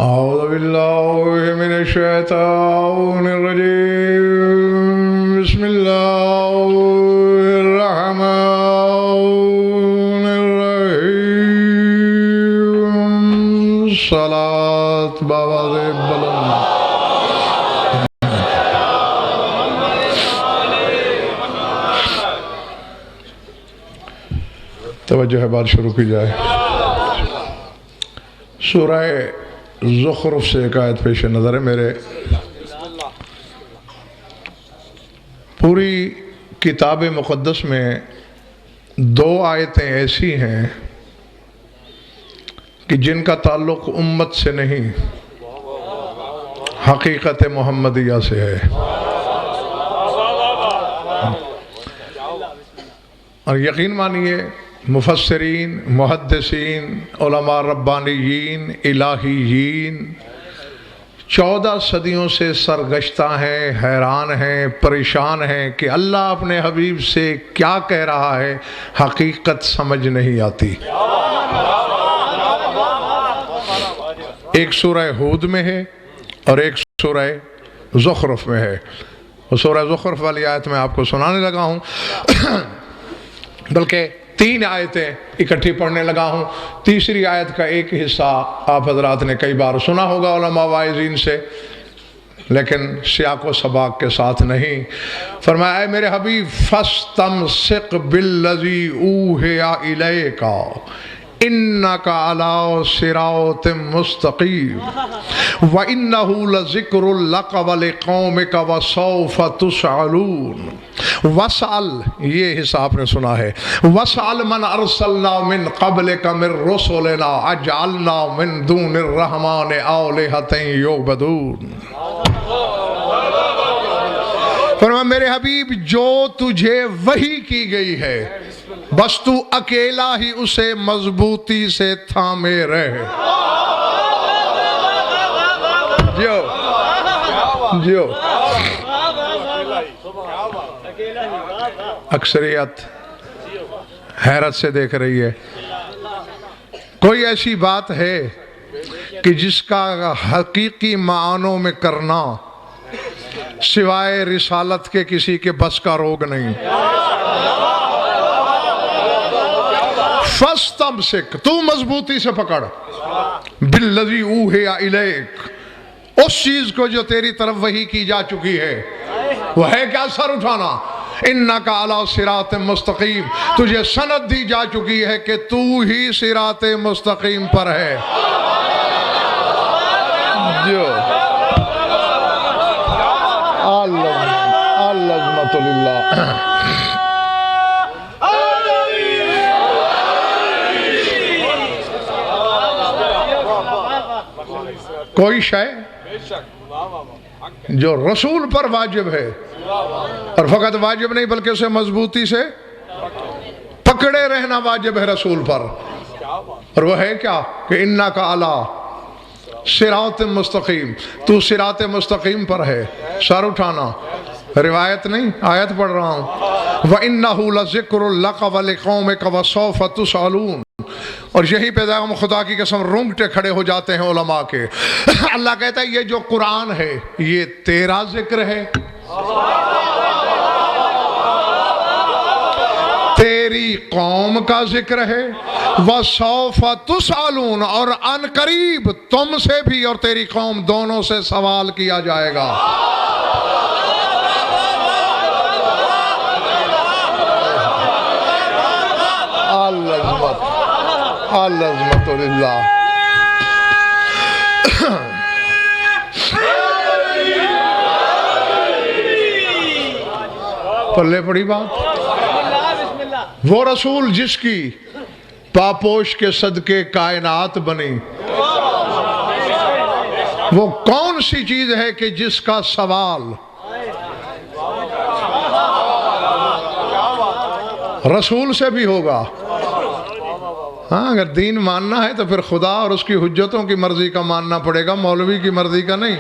औज़ु बिल्लाहि मिनश्शैतानिर्रजीम बिस्मिल्लाहिर्रहमानिर्रहीम। सलात बाबा से बुलंद। तवज्जो है, बात शुरू की जाए। सूरह ज़ुख़रुफ़ से एक आयत पेश नज़र है मेरे। पूरी किताब मुक़द्दस में दो आयतें ऐसी हैं कि जिनका ताल्लुक़ उम्मत से नहीं, हकीकत मोहम्मदिया से है। और यकीन मानिए, मुफस्सिरीन, मुहद्दिसीन, उलमा रब्बानीयीन, इलाहीयीन 14 सदियों से सरगश्ता हैं, हैरान हैं, परेशान हैं कि अल्लाह अपने हबीब से क्या कह रहा है, हकीकत समझ नहीं आती। एक सूरह हूद में है और एक सूरह ज़ुख़रुफ़ में है। और सूरह ज़ुख़रुफ़ वाली आयत मैं आपको सुनाने लगा हूँ, बल्कि 3 आयतें इकट्ठी पढ़ने लगा हूँ। तीसरी आयत का एक हिस्सा आप हजरात ने कई बार सुना होगा उलमा वाइज़ीन से, लेकिन सियाक़ व सबाक़ के साथ नहीं। फरमाया, मेरे हबीब फस्तमसिक बिल्लज़ी ऊहिया इलैका इन्नका अला सिरातिम मुस्तक़ीम व इन्नहु लज़िक्रुल लक व लिक़ौमिका व सौफ़ तुसअलून। वसल, ये हिस्सा आपने सुना है, वसल मन अरसलना मिन क़ब्लिका मिर रुसुलिना अजअलना मिन दूनिर रहमानि आलिहतन युअबदून। फरमाया, मेरे हबीब जो तुझे वही की गई है, बस तू अकेला ही उसे मजबूती से थामे रहे। जियो जियो। अक्सरियत हैरत से देख रही है। कोई ऐसी बात है कि जिसका हकीकी मानों में करना सिवाय रिसालत के किसी के बस का रोग नहीं। फस्तमसिक, तू मजबूती से पकड़, बिल्लज़ी ऊहिया इलैक, उस चीज को जो तेरी तरफ वही की जा चुकी है। वो है क्या? सर उठाना। इन्नका अला सिरातिम मुस्तक़ीम, तुझे सनद दी जा चुकी है कि तू ही सिराते मुस्तक़ीम पर है। जो अल्लाह कोई शय जो रसूल पर वाजिब है, और फकत वाजिब नहीं बल्कि उसे मजबूती से पकड़े रहना वाजिब है रसूल पर। और वह है क्या कि इन्ना का अला सिरात मुस्तकीम, तू सिरात मुस्तकीम पर है। सर उठाना, रिवायत नहीं आयत पढ़ रहा हूँ। व इन्नहु लज़िक्रुल लक व लिक़ौमिका व सौफ़ तुसअलून। और यहीं पे हम खुदा की कसम रोंगटे खड़े हो जाते हैं उलमा के। अल्लाह कहता है ये जो कुरान है ये तेरा जिक्र है, तेरी कौम का जिक्र है। व सौफ़ तुसअलून, और अनकरीब तुमसे भी और तेरी कौम दोनों से सवाल किया जाएगा। अल्लाह पल्ले पड़ी बात। वो रसूल जिसकी पापोश के सदके कायनात बनी, वो कौन सी चीज है कि जिसका सवाल रसूल से भी होगा। हाँ, अगर दीन मानना है तो फिर खुदा और उसकी हुज्जतों की मर्जी का मानना पड़ेगा, मौलवी की मर्जी का नहीं।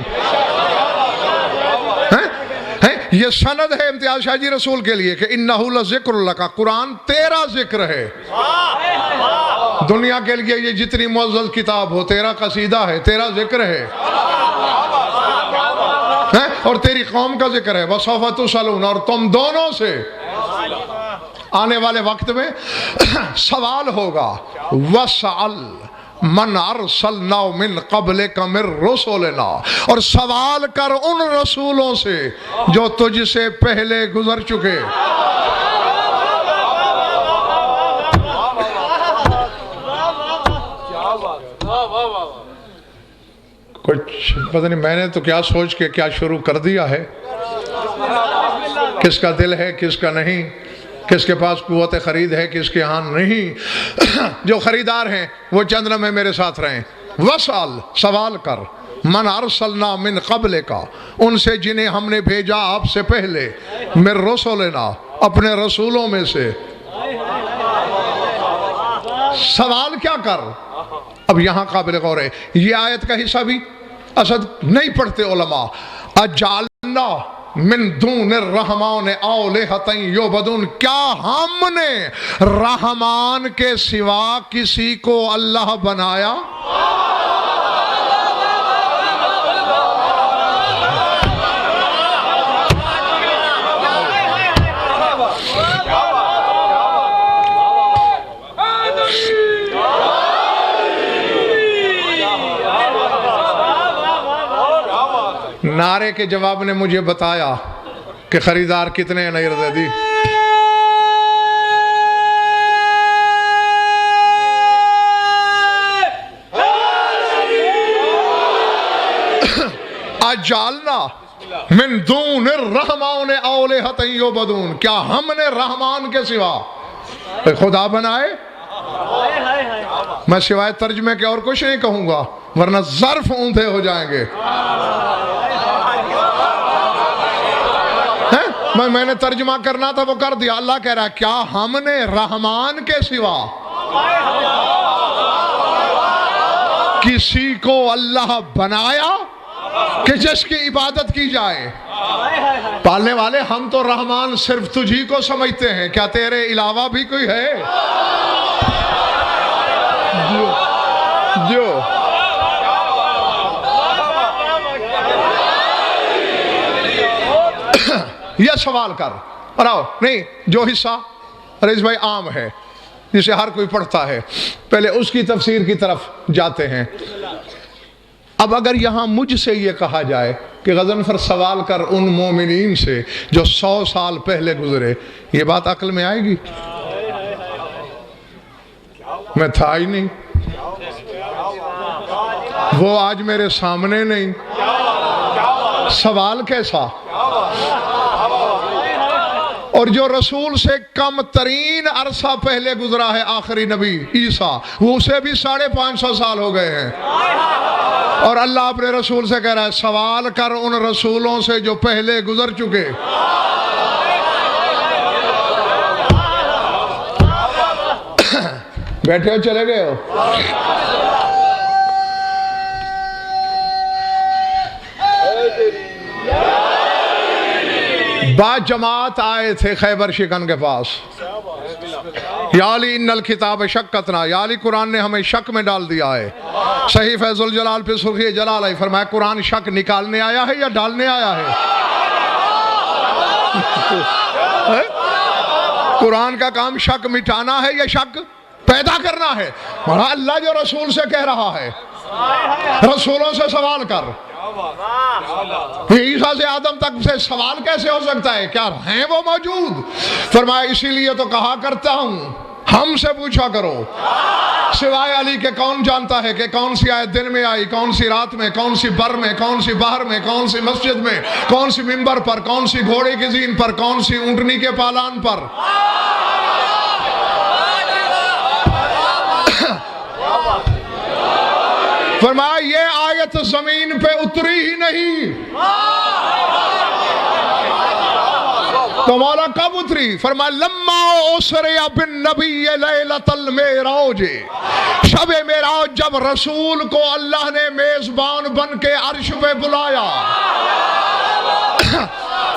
है ये सनद है इम्तियाज शाह जी रसूल के लिए कि इन्नहु लज़िक्रुल लक, कुरान तेरा जिक्र है। दुनिया के लिए ये जितनी मुअज़्ज़ज़ किताब हो, तेरा कसीदा है, तेरा जिक्र है और तेरी कौम का जिक्र है। वसौफ़ तुसअलून, और तुम दोनों से आने वाले वक्त में सवाल होगा। वसअल मन अरसलना मिन क़ब्लिका मिर रुसुलिना, और सवाल कर उन रसूलों से जो तुझसे पहले गुजर चुके। कुछ पता नहीं मैंने तो क्या सोच के क्या शुरू कर दिया है, किसका दिल है किसका नहीं, किसके पास कुव्वत खरीद है किसके यहाँ नहीं। जो खरीदार हैं वो चंद लम्हे मेरे साथ रहें। वसल, सवाल कर, मन अरसलना मिन क़ब्लिका, उनसे जिन्हें हमने भेजा आपसे पहले, मिर रुसुलिना, अपने रसूलों में से। सवाल क्या कर। अब यहाँ काबिल गौर है, ये आयत का हिस्सा भी असद नहीं पढ़ते उलमा। अजालना मिन दूनिर रहमान औलिहतन युबदून, क्या हमने रहमान के सिवा किसी को अल्लाह बनाया? नारे के जवाब ने मुझे बताया कि खरीदार कितने हैं। नहीं दी अजालना मिन दूनिर रहमान औलिहतन युबदून, क्या हमने रहमान के सिवा खुदा बनाए? मैं सिवाय तर्जमे के और कुछ नहीं कहूंगा वरना ज़र्फ ऊंधे हो जाएंगे। मैंने तर्जमा करना था वो कर दिया। अल्लाह कह रहा है क्या हमने रहमान के सिवा किसी को अल्लाह बनाया कि जिसकी इबादत की जाए? पालने वाले, हम तो रहमान सिर्फ तुझी को समझते हैं, क्या तेरे अलावा भी कोई है? जो यह सवाल कर। और आओ नहीं, जो हिस्सा रईस भाई आम है जिसे हर कोई पढ़ता है, पहले उसकी तफसीर की तरफ जाते हैं। अब अगर यहाँ मुझसे ये कहा जाए कि गज़नफ़र सवाल कर उन मोमिनीन से जो 100 साल पहले गुजरे, ये बात अक्ल में आएगी? मैं था ही नहीं, वो आज मेरे सामने नहीं, सवाल कैसा? और जो रसूल से कम तरीन अरसा पहले गुजरा है आखिरी नबी ईसा, वो उसे भी 550 साल हो गए हैं। और अल्लाह अपने रसूल से कह रहा है सवाल कर उन रसूलों से जो पहले गुजर चुके। बैठे हो, चले गए हो? बाद जमात आए थे खैबर शिकन के पास। याली इन्नल किताब शक्कतना, याली कुरान ने हमें शक में डाल दिया है। सही फैजुल जलाल पे सुर्खी जलाल आई, फरमाया कुरान शक निकालने आया है या डालने आया है? कुरान का काम शक मिटाना है या शक पैदा करना है? अल्लाह जो रसूल से कह रहा है रसूलों से सवाल कर। ईसा से आदम तक से सवाल कैसे हो सकता है? क्या हैं वो मौजूद? फरमाया इसीलिए तो कहा करता हूं हमसे पूछा करो। सिवाय अली के कौन जानता है कि कौन सी आयत दिन में आई, कौन सी रात में, कौन सी बर में, कौन सी बाहर में, कौन सी मस्जिद में, कौन सी मिंबर पर, कौन सी घोड़े की जीन पर, कौन सी ऊंटनी के पालान पर। फरमाया ये आयत जमीन पे उतरी ही नहीं तो मौला कब उतरी? फरमाया लम्मा उसरिया बिन नबी लैलतल मेराज, शबे मेराज जब रसूल को अल्लाह ने मेजबान बन के अर्श पे बुलाया,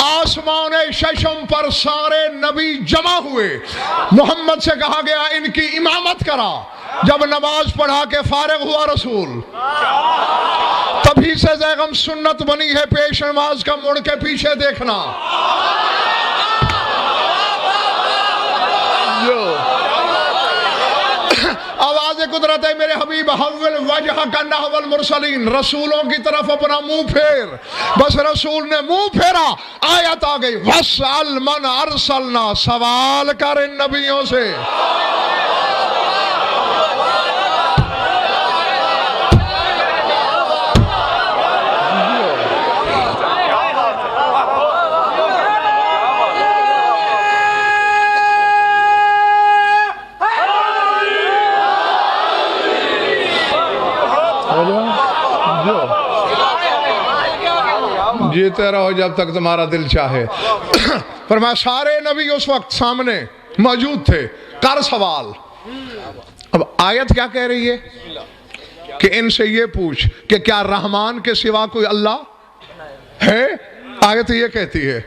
आसमान शशम पर सारे नबी जमा हुए, मोहम्मद से कहा गया इनकी इमामत करा। जब नमाज पढ़ा के फारिग हुआ रसूल, तभी से ज़ैगम सुन्नत बनी है पेश नमाज का मुड़ के पीछे देखना। आवाज़ कुदरत है मेरे हबीब हव्विल वजह का नहवल मुरसलीन, रसूलों की तरफ अपना मुंह फेर। बस रसूल ने मुंह फेरा, आयत आ गई वस्अल मन अरसलना, सवाल कर इन नबियों से। जीते रहो जब तक तुम्हारा दिल चाहे। फरमाया सारे नबी उस वक्त सामने मौजूद थे, कर सवाल। अब आयत क्या कह रही है कि इनसे ये पूछ कि क्या रहमान के सिवा कोई अल्लाह है। आयत ये कहती है।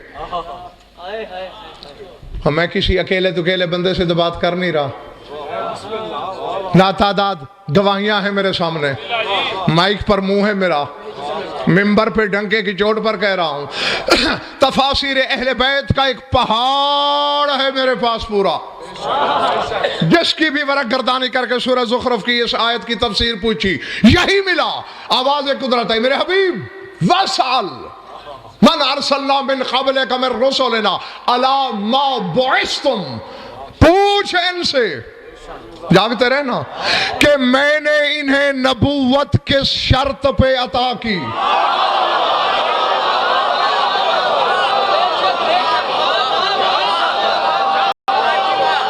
मैं किसी अकेले तुकेले बंदे से तो बात कर नहीं रहा, नातादाद गवाहियां हैं मेरे सामने, माइक पर मुंह है मेरा, मिंबर पे डंके की चोट पर कह रहा हूं। तफासिर अहले बैत का एक पहाड़ है मेरे पास पूरा, जिसकी भी वरक गर्दानी करके सूरह ज़ुखरुफ की इस आयत की तफसीर पूछी, यही मिला। आवाज़ कुदरत है मेरे हबीब वसल मन अरसलना मिन क़ब्लिका मिन रुसुलिना अला मा बुइस्तुम, पूछ इनसे, जागते रहना, कि मैंने इन्हें नबूवत के शर्त पे अता की।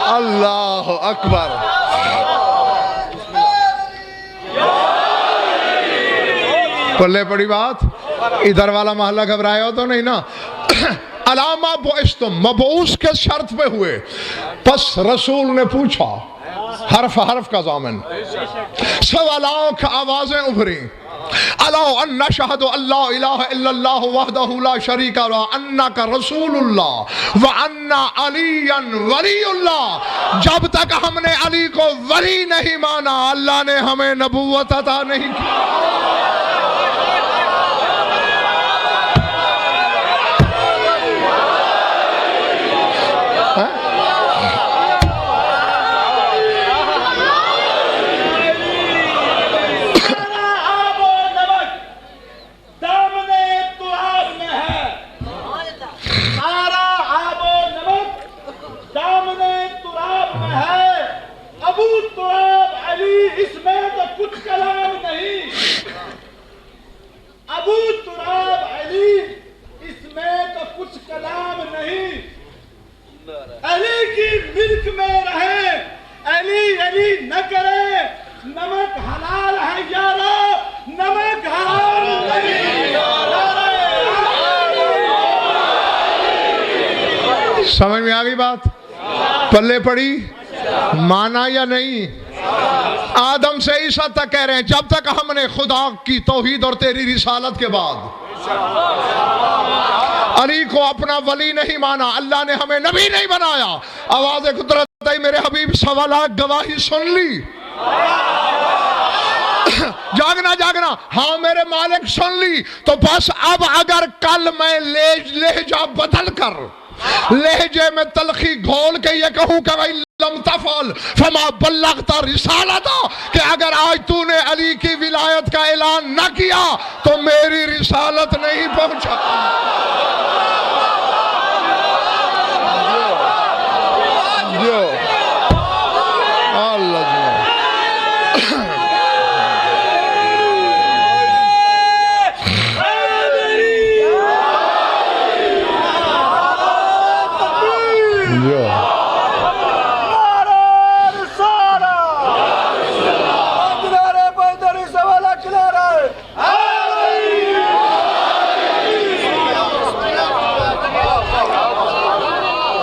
अल्लाह अकबर। पल्ले पड़ी बात। इधर वाला मोहल्ला घबराया हो तो नहीं ना। अलामा बुइस्तुम, मबूस के शर्त पे हुए। बस रसूल ने पूछा, हर्फ हर्फ का ज़ामिन, सवालों की आवाजें उभरी। अला अन्ना शहदु अल्लाह इलाहा इल्लल्लाह वहदहु ला शरीका ला अन्नका रसूलुल्लाह व अन्ना अलियन वलीउल्लाह। जब तक हमने अली को वली नहीं माना, अल्लाह ने हमें नबूवत अता नहीं की। अली की मिल्क में रहे, अली अली न करे, नमक हलाल है यारो, नमक हराम नहीं। समझ में आ गई बात? पल्ले पड़ी? माना या नहीं? आदम से ईसा तक कह रहे हैं, जब तक हमने खुदा की तौहीद और तेरी रिसालत के बाद अली को अपना वली नहीं माना, अल्लाह ने हमें नबी नहीं बनाया। आवाज़ कुदरत है मेरे हबीब सवाल गवाही सुन ली। जागना जागना, हाँ मेरे मालिक सुन ली। तो बस अब अगर कल मैं लहजा बदल कर लहजे में तलखी घोल के ये कहूं कि भाई लम तफल फमा बल्लगता रिसालता, कि अगर आज तूने अली की विलायत का ऐलान न किया तो मेरी रिसालत नहीं पहुंचा। जो अल्लाह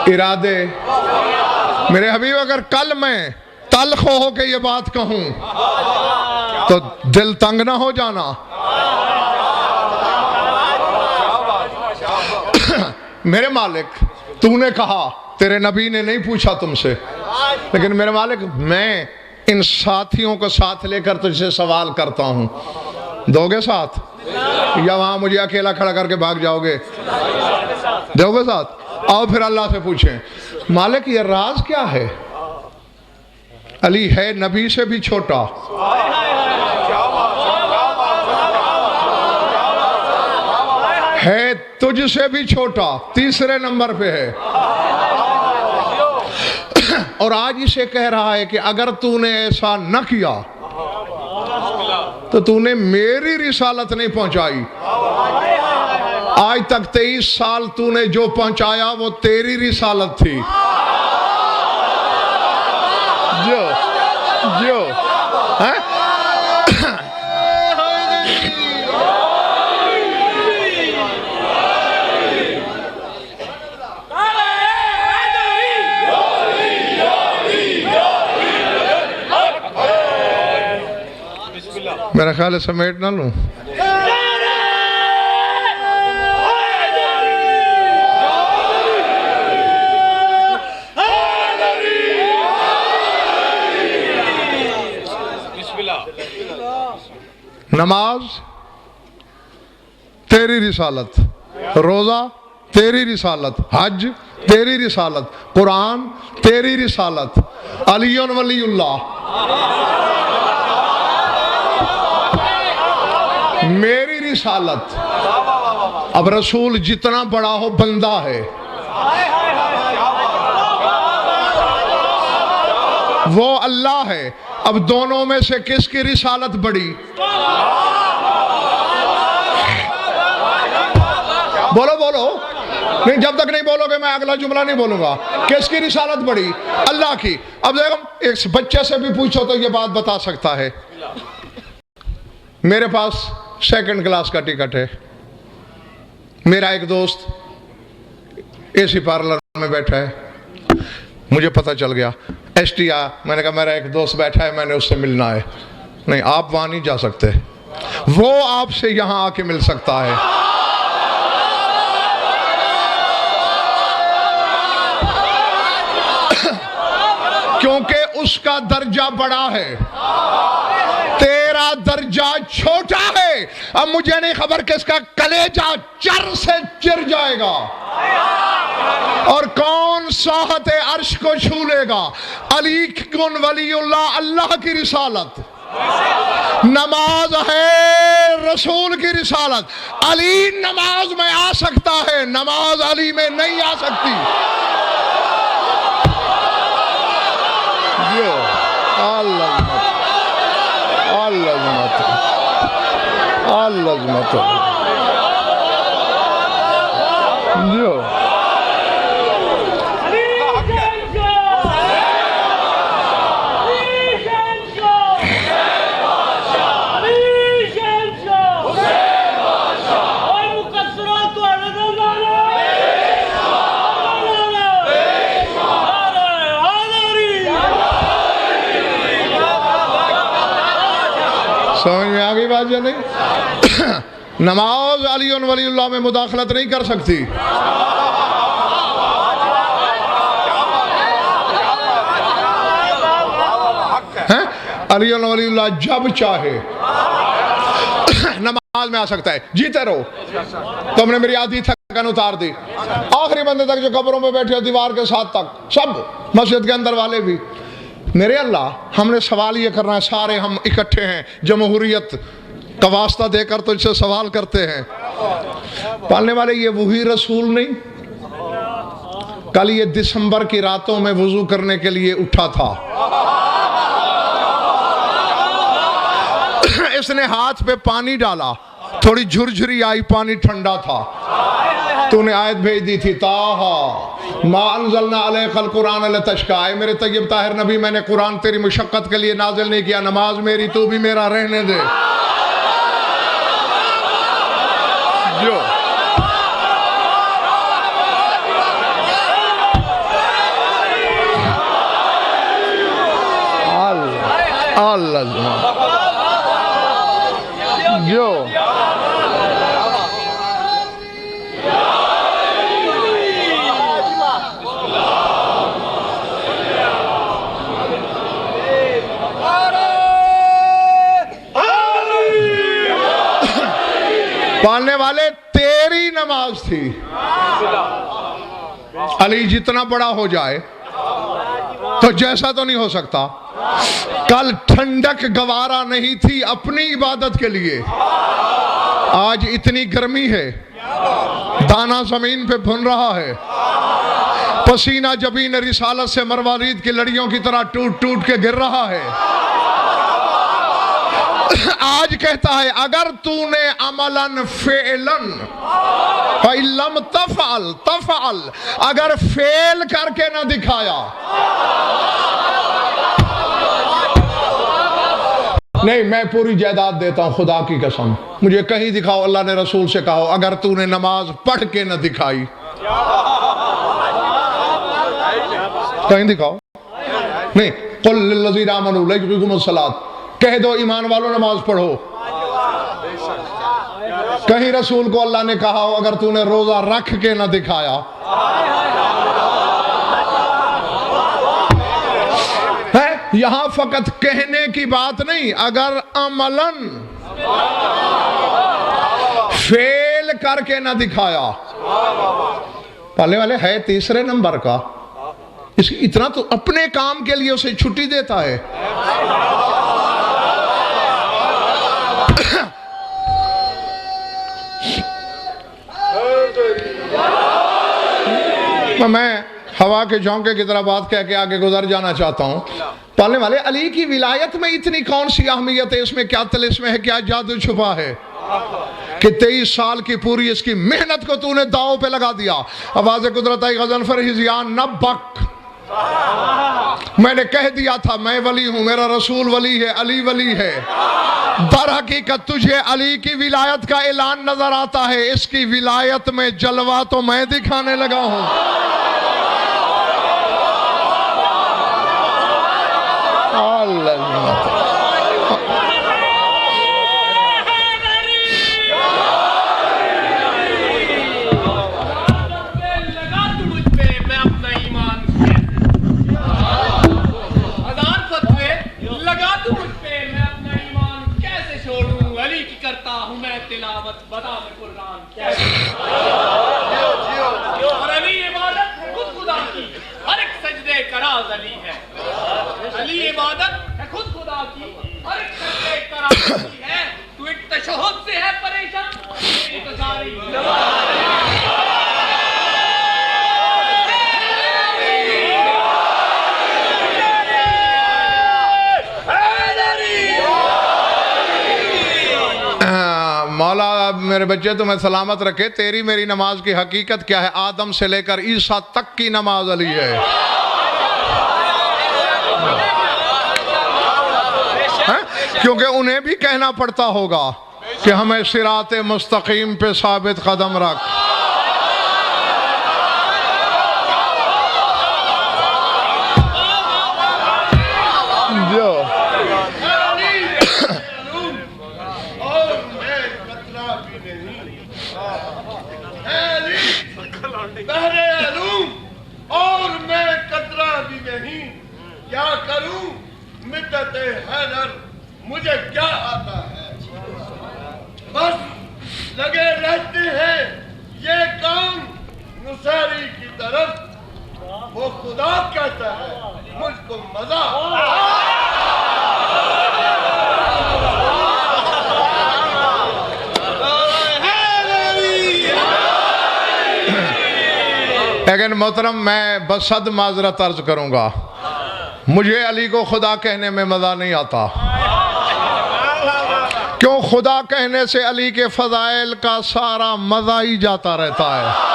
इरादे मेरे हबीब, अगर कल मैं तल्ख हो के ये बात कहूं तो दिल तंग ना हो जाना। मेरे मालिक, तूने कहा, तेरे नबी ने नहीं पूछा तुमसे, लेकिन मेरे मालिक मैं इन साथियों को साथ लेकर तुझसे सवाल करता हूं, दोगे साथ या वहां मुझे अकेला खड़ा करके भाग जाओगे? दोगे साथ? आओ फिर अल्लाह से पूछें, मालिक ये राज क्या है? अली है नबी से भी छोटा, है तुझसे भी छोटा, तीसरे नंबर पे है, और आज इसे कह रहा है कि अगर तूने ऐसा न किया तो तूने मेरी रिसालत नहीं पहुंचाई। आज तक 23 साल तूने जो पहुंचाया वो तेरी रिसालत थी। जो है? मेरा ख्याल है समेट ना लूं। नमाज तेरी रिसालत, रोजा तेरी रिसालत, हज तेरी रिसालत, कुरान तेरी रिसालत, अलीयुन वलीउल्लाह मेरी रिसालत। अब रसूल जितना बड़ा हो बंदा है, वो अल्लाह है। अब दोनों में से किसकी रिसालत बड़ी? बोलो बोलो। नहीं, जब तक नहीं बोलोगे मैं अगला जुमला नहीं बोलूंगा। किसकी रिसालत बड़ी? अल्लाह की। अब देखो, एक बच्चे से भी पूछो तो ये बात बता सकता है। मेरे पास 2nd क्लास का टिकट है, मेरा एक दोस्त एसी पार्लर में बैठा है, मुझे पता चल गया ST मैंने कहा मेरा एक दोस्त बैठा है, मैंने उससे मिलना है। नहीं, आप वहां नहीं जा सकते, वो आपसे यहां आके मिल सकता है। क्योंकि उसका दर्जा बड़ा है, तेरा दर्जा छोटा है। अब मुझे नहीं खबर किसका कलेजा चर से चिर जाएगा और कौन साहत अर्श को छू लेगा। अली कुन वलीउल्लाह अल्लाह की रिसालत, नमाज है रसूल की रिसालत। अली नमाज में आ सकता है, नमाज अली में नहीं आ सकती। जो समझ में आ गई बात या नहीं? नमाज अली वलीउल्लाह में मुदाखलत नहीं कर सकती। हैं? अली वलीउल्लाह जब चाहे नमाज में आ सकता है। जीते रहो, तुमने मेरी आधी थकन उतार दी। आखिरी बंदे तक जो कब्रों में बैठे हो, दीवार के साथ तक, सब मस्जिद के अंदर वाले भी। मेरे अल्लाह, हमने सवाल ये करना है, सारे हम इकट्ठे हैं, जमहूरियत का वास्ता देकर तुझसे सवाल करते हैं। पालने वाले, ये वही रसूल नहीं? कल ये दिसंबर की रातों में वुजू करने के लिए उठा था, इसने हाथ पे पानी डाला, थोड़ी झुरझुरी आई, पानी ठंडा था। तूने आयत भेज दी थी, ताहा मा अंज़लना अलैकल कुरान लितश्का। मेरे तय्यब ताहिर नबी, मैंने कुरान तेरी मुशक्कत के लिए नाजिल नहीं किया, नमाज मेरी तू भी मेरा रहने दे। जो अल्लाह जो पालने वाले तेरी नमाज थी। अली जितना बड़ा हो जाए तो जैसा तो नहीं हो सकता। कल ठंडक गवारा नहीं थी अपनी इबादत के लिए, आज इतनी गर्मी है, दाना जमीन पे भुन रहा है, पसीना जबीन रिसालत से मरवारीद की लड़ियों की तरह टूट टूट के गिर रहा है। आज कहता है अगर तूने अमलन फेलन फइलम तफअल तफअल, अगर फेल करके ना दिखाया, नहीं मैं पूरी जायदाद देता हूं खुदा की कसम, मुझे कहीं दिखाओ, अल्लाह ने रसूल से कहो अगर तूने नमाज पढ़ के ना दिखाई, कहीं दिखाओ। नहीं, कुल लिल्लज़ीना आमनू लयुक़ीमुस सलात, कह दो ईमान वालों नमाज पढ़ो। कहीं रसूल को अल्लाह ने कहा हो अगर तूने रोजा रख के ना दिखाया, है यहां फकत कहने की बात नहीं, अगर अमलन फेल करके ना दिखाया, पाले वाले है तीसरे नंबर का, इसकी इतना तो अपने काम के लिए उसे छुट्टी देता है। मैं हवा के झोंके की तरह बात कह के आगे गुजर जाना चाहता हूं। पालने वाले अली की विलायत में इतनी कौन सी अहमियत है, इसमें क्या तिलिस्म है, क्या जादू छुपा है कि 23 साल की पूरी इसकी मेहनत को तूने दांव पे लगा दिया। आवाज़ कुदरत आई गजन फरहिजियान नब्बक, मैंने कह दिया था मैं वली हूं, मेरा रसूल वली है, अली वली है। दर हकीकत तुझे अली की विलायत का ऐलान नजर आता है, इसकी विलायत में जलवा तो मैं दिखाने लगा हूं। मौला मेरे बच्चे तुम्हें सलामत रखे, तेरी मेरी नमाज की हकीकत क्या है? आदम से लेकर ईसा तक की नमाज अली है, क्योंकि उन्हें भी कहना पड़ता होगा कि हमें सिराते मुस्तकीम पे साबित कदम रख। जो और मैं कतरा भी नहीं, क्या करूं मिद्दत हैदर, मुझे क्या आता है, बस लगे रहते हैं ये काम नुसारी की तरफ। वो खुदा कहता है मुझको मजा, लेकिन मोहतरम मैं बसद माजरत अर्ज करूंगा, मुझे अली को खुदा कहने में मजा नहीं आता। क्यों? खुदा कहने से अली के फजाइल का सारा मजा ही जाता रहता है।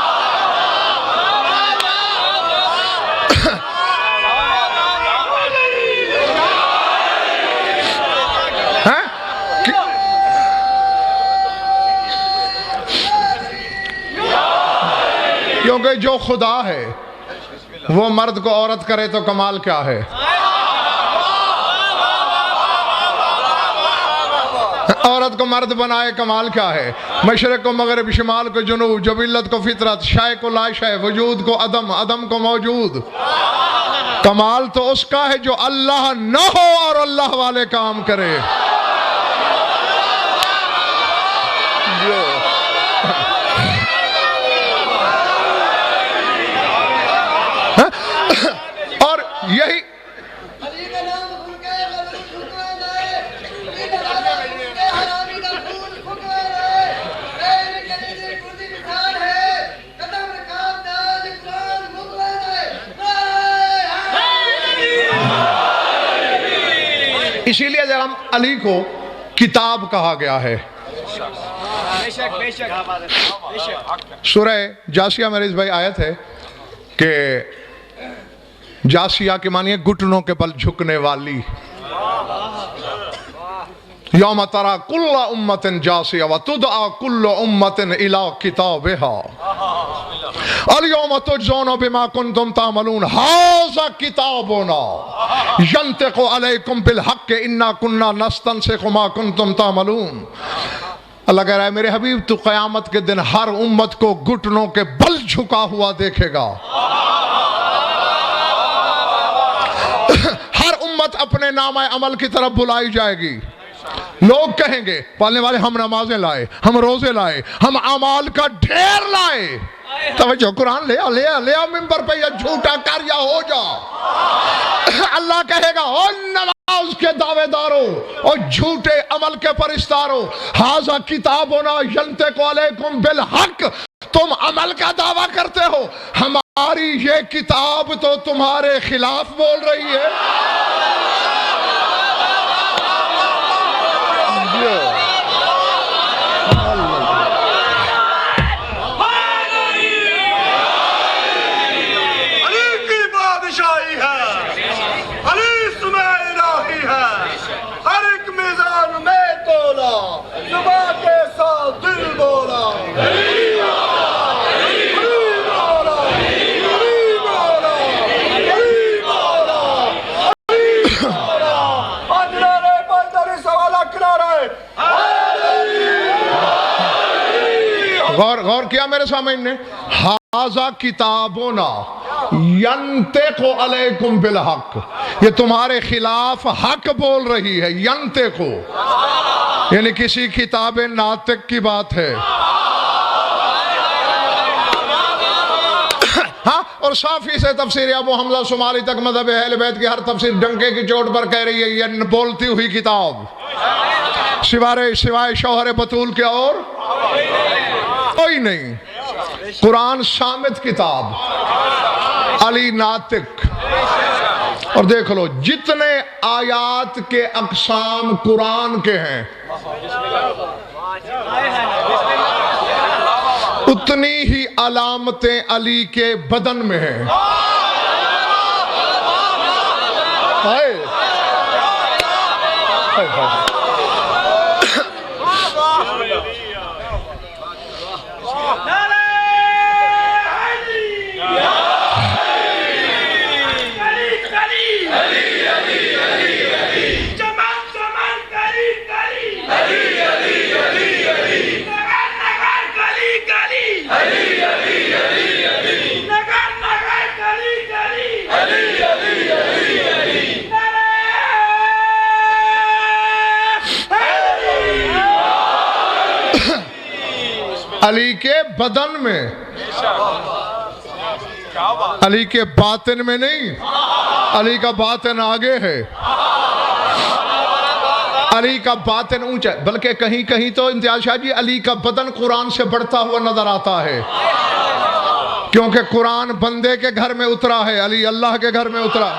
क्योंकि जो खुदा है वो मर्द को औरत करे तो कमाल क्या है? औरत को मर्द बनाए कमाल क्या है? मशरक को मगरब, शिमाल को जुनूब, जबिल्लत को फितरत, शाय को लाशय, वजूद को अदम, अदम को मौजूद। कमाल तो उसका है जो अल्लाह न हो और अल्लाह वाले काम करे। जो और यही इसीलिए जब हम अली को किताब कहा गया है। सूरह जासिया में इस भाई आयत है कि जासिया के मानिए घुटनों के बल झुकने वाली। यौम तरा कुल्ला उम्मतिन जासिया व तुदआ कुल्लु उम्मतिन इला किताबिहा अल यौम तुजज़ौना बिमा कुंतुम तामलून हाज़ा किताबुना यंतिक़ु अलैकुम बिल हक़्क़ि इन्ना कुन्ना नस्तंसिख़ु मा कुंतुम तामलून। अल्लाह कह रहा है मेरे हबीब तू क़यामत के दिन हर उम्मत को घुटनों के बल झुका हुआ देखेगा। हर उम्मत अपने नामा अमल की तरफ बुलाई जाएगी। लोग कहेंगे पढ़ने वाले हम नमाजें लाए, हम रोजे लाए, हम अमाल का ढेर लाए। तवज्जो कुरान ले आ मिंबर पे, या झूठा कर या हो जा। अल्लाह कहेगा ओ नमाज के दावेदारों और झूठे अमल के परिस्तारों, हाज़ा किताबुना यंतिक़ु अलैकुम बिल हक़, तुम अमल का दावा करते हो, हमारी ये किताब तो तुम्हारे खिलाफ बोल रही है। अली की बादशाही है, अली इसमें इलाही है, हर एक मिजान में तोला, जुबान के साथ दिल बोला। गौर किया मेरे सामने, हाज़ा किताबुना यंतिक़ु अलैकुम बिल हक़, ये तुम्हारे खिलाफ हक बोल रही है। यंतिक़ु यानी किसी किताब नातिक की बात है। हाँ, और साफी से तफसीर अबू हमजा शुमारी तक मज़हब अहले बैत की हर तफसीर डंके की चोट पर कह रही है ये बोलती हुई किताब, सिवाय शौहर बतूल के और कोई नहीं। कुरान शामिद किताब, अली नातिक। और देख लो जितने आयात के अक़साम कुरान के हैं उतनी ही अलामतें अली के बदन में हैं। हाय हाय हाय। अली के बदन में, अली के बातिन में नहीं। अली का बातिन आगे है, अली का बातिन ऊंचा, बल्कि कहीं कहीं तो इम्तियाज शाह जी अली का बदन कुरान से बढ़ता हुआ नजर आता है, क्योंकि कुरान बंदे के घर में उतरा है, अली अल्लाह के घर में उतरा।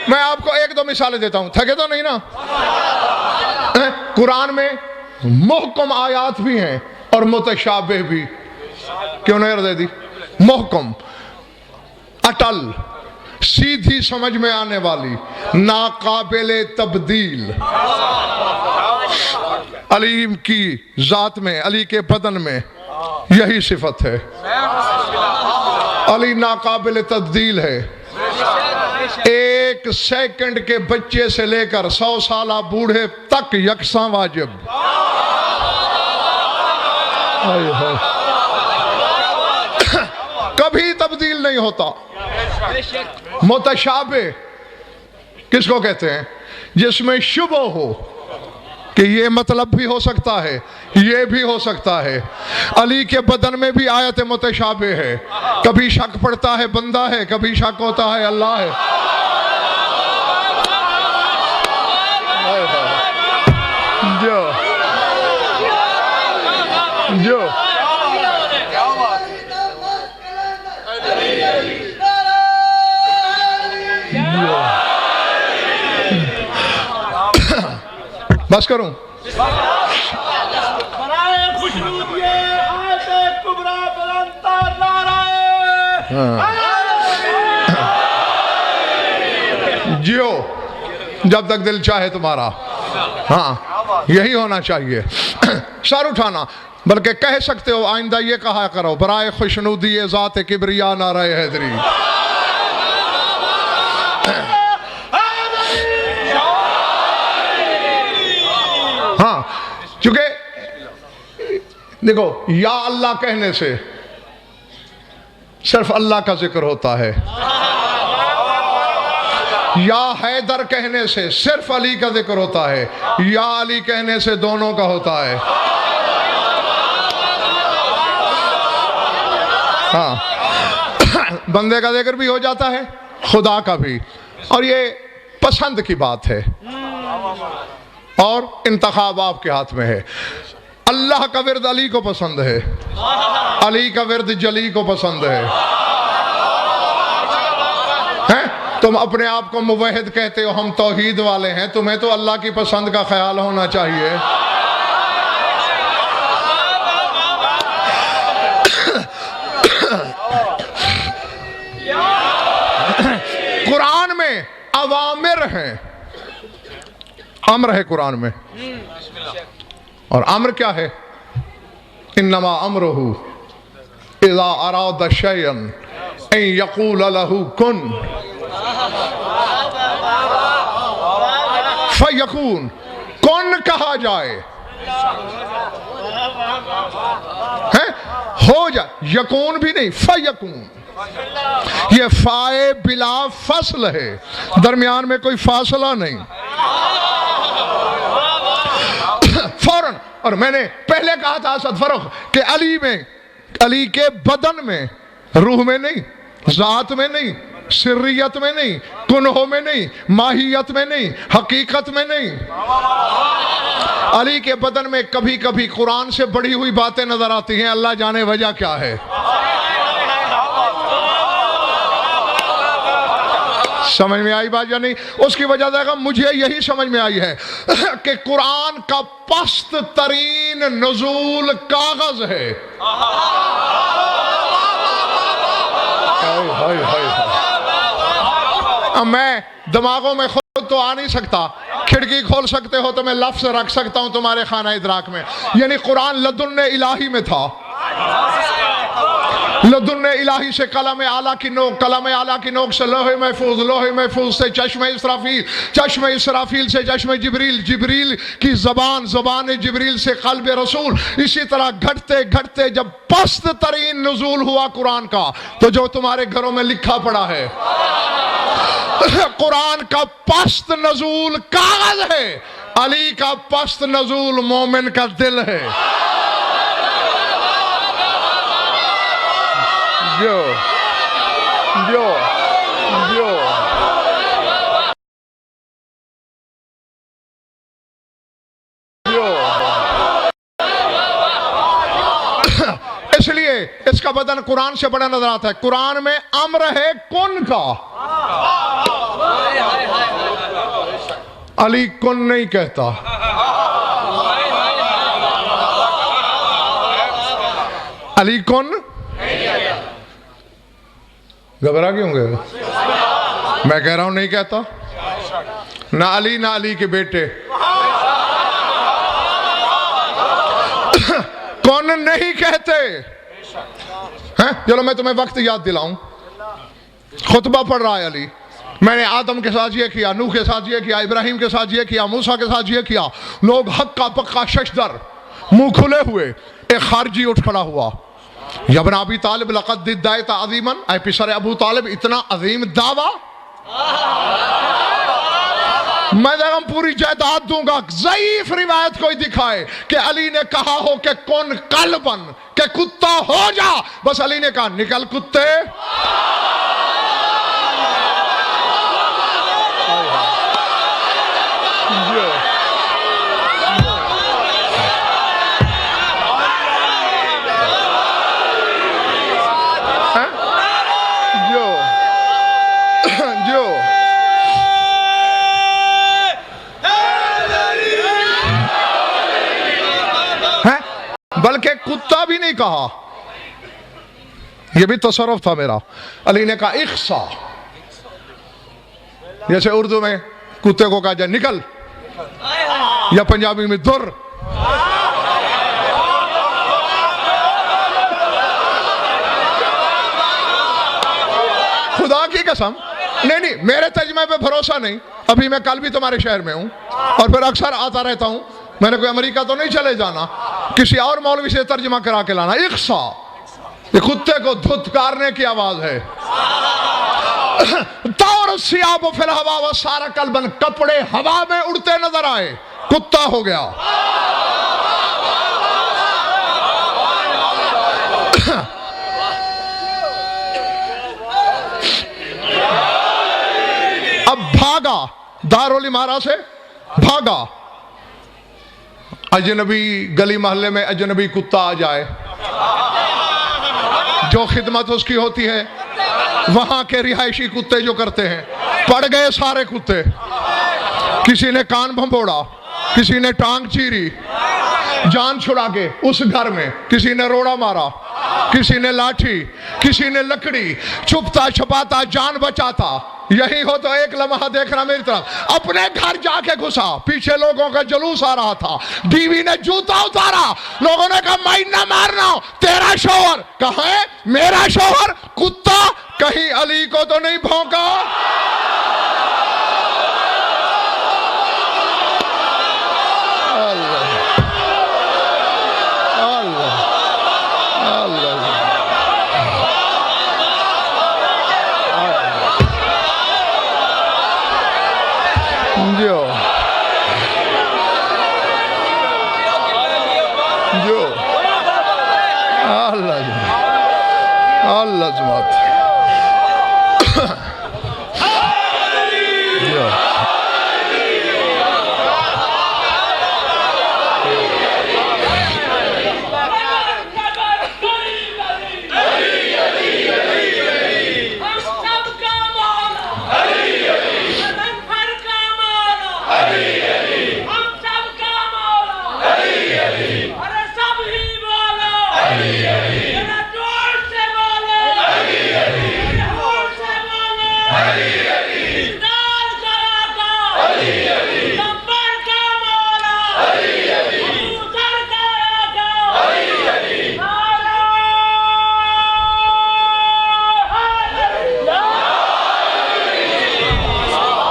मैं आपको एक दो मिसालें देता हूं, थके तो नहीं ना। कुरान में मुहकम आयात भी हैं और मुतशाबिह भी। क्यों नहीं दे दी? मुहकम अटल, सीधी समझ में आने वाली, नाकाबिले तब्दील। अली की जात में, अली के बदन में यही सिफत है। अली नाकाबिले तब्दील है। एक सेकंड के बच्चे से लेकर 100 साल बूढ़े तक यकसा वाजिब। कभी तब्दील नहीं होता। मुतशाबे किसको कहते हैं? जिसमें शुबह हो कि ये मतलब भी हो सकता है, ये भी हो सकता है। अली के बदन में भी आयत मुतशाबे है। कभी शक पड़ता है बंदा है, कभी शक होता है अल्लाह है। जो जो बस करूं? जियो जब तक दिल चाहे तुम्हारा। हाँ, यही होना चाहिए। सर उठाना, बल्कि कह सकते हो आइंदा ये कहा करो, बराए खुशनुदी ज़ात किबरिया नाराए हैदरी। हाँ, क्योंकि देखो, या अल्लाह कहने से सिर्फ अल्लाह का जिक्र होता है, या हैदर कहने से सिर्फ अली का जिक्र होता है, या अली कहने से दोनों का होता है। हाँ, बंदे का जिक्र भी हो जाता है, खुदा का भी, और ये पसंद की बात है और इंतखाब आपके हाथ में है। अल्लाह का विर्द अली को पसंद है, अली का विर्द जली को पसंद है। तुम अपने आप को मुवहिद कहते हो, हम तौहीद वाले हैं, तुम्हें तो अल्लाह की पसंद का ख्याल होना चाहिए। कुरान में अवामिर हैं, अम्र है कुरान में, और अम्र क्या है? इन्नमा अम्रुहु इज़ा अरादा शयअन अन यक़ूल लहू कुन फयकून। कुन कहा जाए है, हो जाए, यकून भी नहीं, फयकून। ये फाए बिला फसल है, दरमियान में कोई फासला नहीं, फौरन। और मैंने पहले कहा था असद फरुख कि अली में, अली के बदन में, रूह में नहीं, जात में नहीं, सिर्रियत में नहीं, कुन्हो में नहीं, माहियत में नहीं, हकीकत में नहीं, अली के बदन में कभी कभी कुरान से बढ़ी हुई बातें नजर आती हैं। अल्लाह जाने वजह क्या है। समझ में आई बात या नहीं? उसकी वजह देगा, मुझे यही समझ में आई है कि कुरान का पस्त तरीन नुज़ूल कागज है। अब मैं दिमागों में खुद तो आ नहीं सकता, खिड़की खोल सकते हो तो मैं लफ्ज़ रख सकता हूं तुम्हारे खाना इदराक में। यानी कुरान लदुन्ने इलाही में था, लदुन्ने इलाही से कलम आला की नोक, कलम आला की नोक से लोहे महफूज, लोहे महफूज से चश्मे इसराफील, चश्मे इसराफील से चश्मे जिब्रील, जिब्रील की ज़बान, ज़बान जिब्रील से क़ल्ब रसूल। इसी तरह घटते घटते जब पस्त तरीन नुज़ूल हुआ कुरान का, तो जो तुम्हारे घरों में लिखा पड़ा है कुरान का पस्त नज़ूल कागज है, अली का पस्त नज़ूल मोमिन का दिल है। जो जो जो इसलिए इसका बदन कुरान से बड़ा नजर आता है। कुरान में अम्र है कुन का, अली कुन नहीं कहता। अली कुन घबरा क्यों गए? मैं कह रहा हूं नहीं कहता, ना अली ना अली के बेटे। कौन नहीं कहते हैं? चलो मैं तुम्हें वक्त याद दिलाऊं, खुतबा पढ़ रहा है अली, मैंने आदम के साथ ये किया, नूह के साथ ये किया, इब्राहिम के साथ ये किया, मूसा के साथ ये किया। लोग हक का पक्का शशदर, मुंह खुले हुए, एक खारजी उठ खड़ा हुआ, यबन अबी तालिब लक़द दिद्दायत अज़ीमन, ऐ पिसर अबू तालिब इतना अजीम दावा, मैं देखा पूरी जायदाद दूंगा। ज़ईफ रिवायत कोई दिखाए कि अली ने कहा हो कि कौन कल्बन, के कुत्ता हो जा, बस अली ने कहा निकल कुत्ते। बल्कि कुत्ता भी नहीं कहा, यह भी तसर्रुफ था मेरा। अली ने कहा इख्सा, जैसे उर्दू में कुत्ते को कहा जाए निकल, या पंजाबी में दुर। खुदा की कसम, नहीं मेरे तर्जमे पे भरोसा नहीं। अभी मैं कल भी तुम्हारे शहर में हूं और फिर अक्सर आता रहता हूं। मैंने कोई अमेरिका तो नहीं चले जाना, किसी और मौलवी से तर्जमा करा के लाना। इख्सा, ये कुत्ते को धुतकारने की आवाज है। तौर सियाब फिल हवा व सारा कल्बन, कपड़े हवा में उड़ते नजर आए, कुत्ता हो गया। अब भागा, दारुल इमारा से भागा। अजनबी गली मोहल्ले में अजनबी कुत्ता आ जाए, जो खिदमत उसकी होती है वहां के रिहायशी कुत्ते जो करते हैं, पड़ गए सारे कुत्ते। किसी ने कान भंभोड़ा, किसी ने टांग चीरी, जान छुड़ा के उस घर में, किसी ने रोड़ा मारा, किसी ने लाठी, किसी ने लकड़ी, छुपता छुपाता जान बचाता। यही हो तो एक लम्हा देखना मेरी तरफ। अपने घर जाके घुसा, पीछे लोगों का जुलूस आ रहा था, बीवी ने जूता उतारा, लोगों ने कहा मैं ना मारना, तेरा शौहर। कहा है मेरा शौहर? कुत्ता, कहीं अली को तो नहीं भौंका?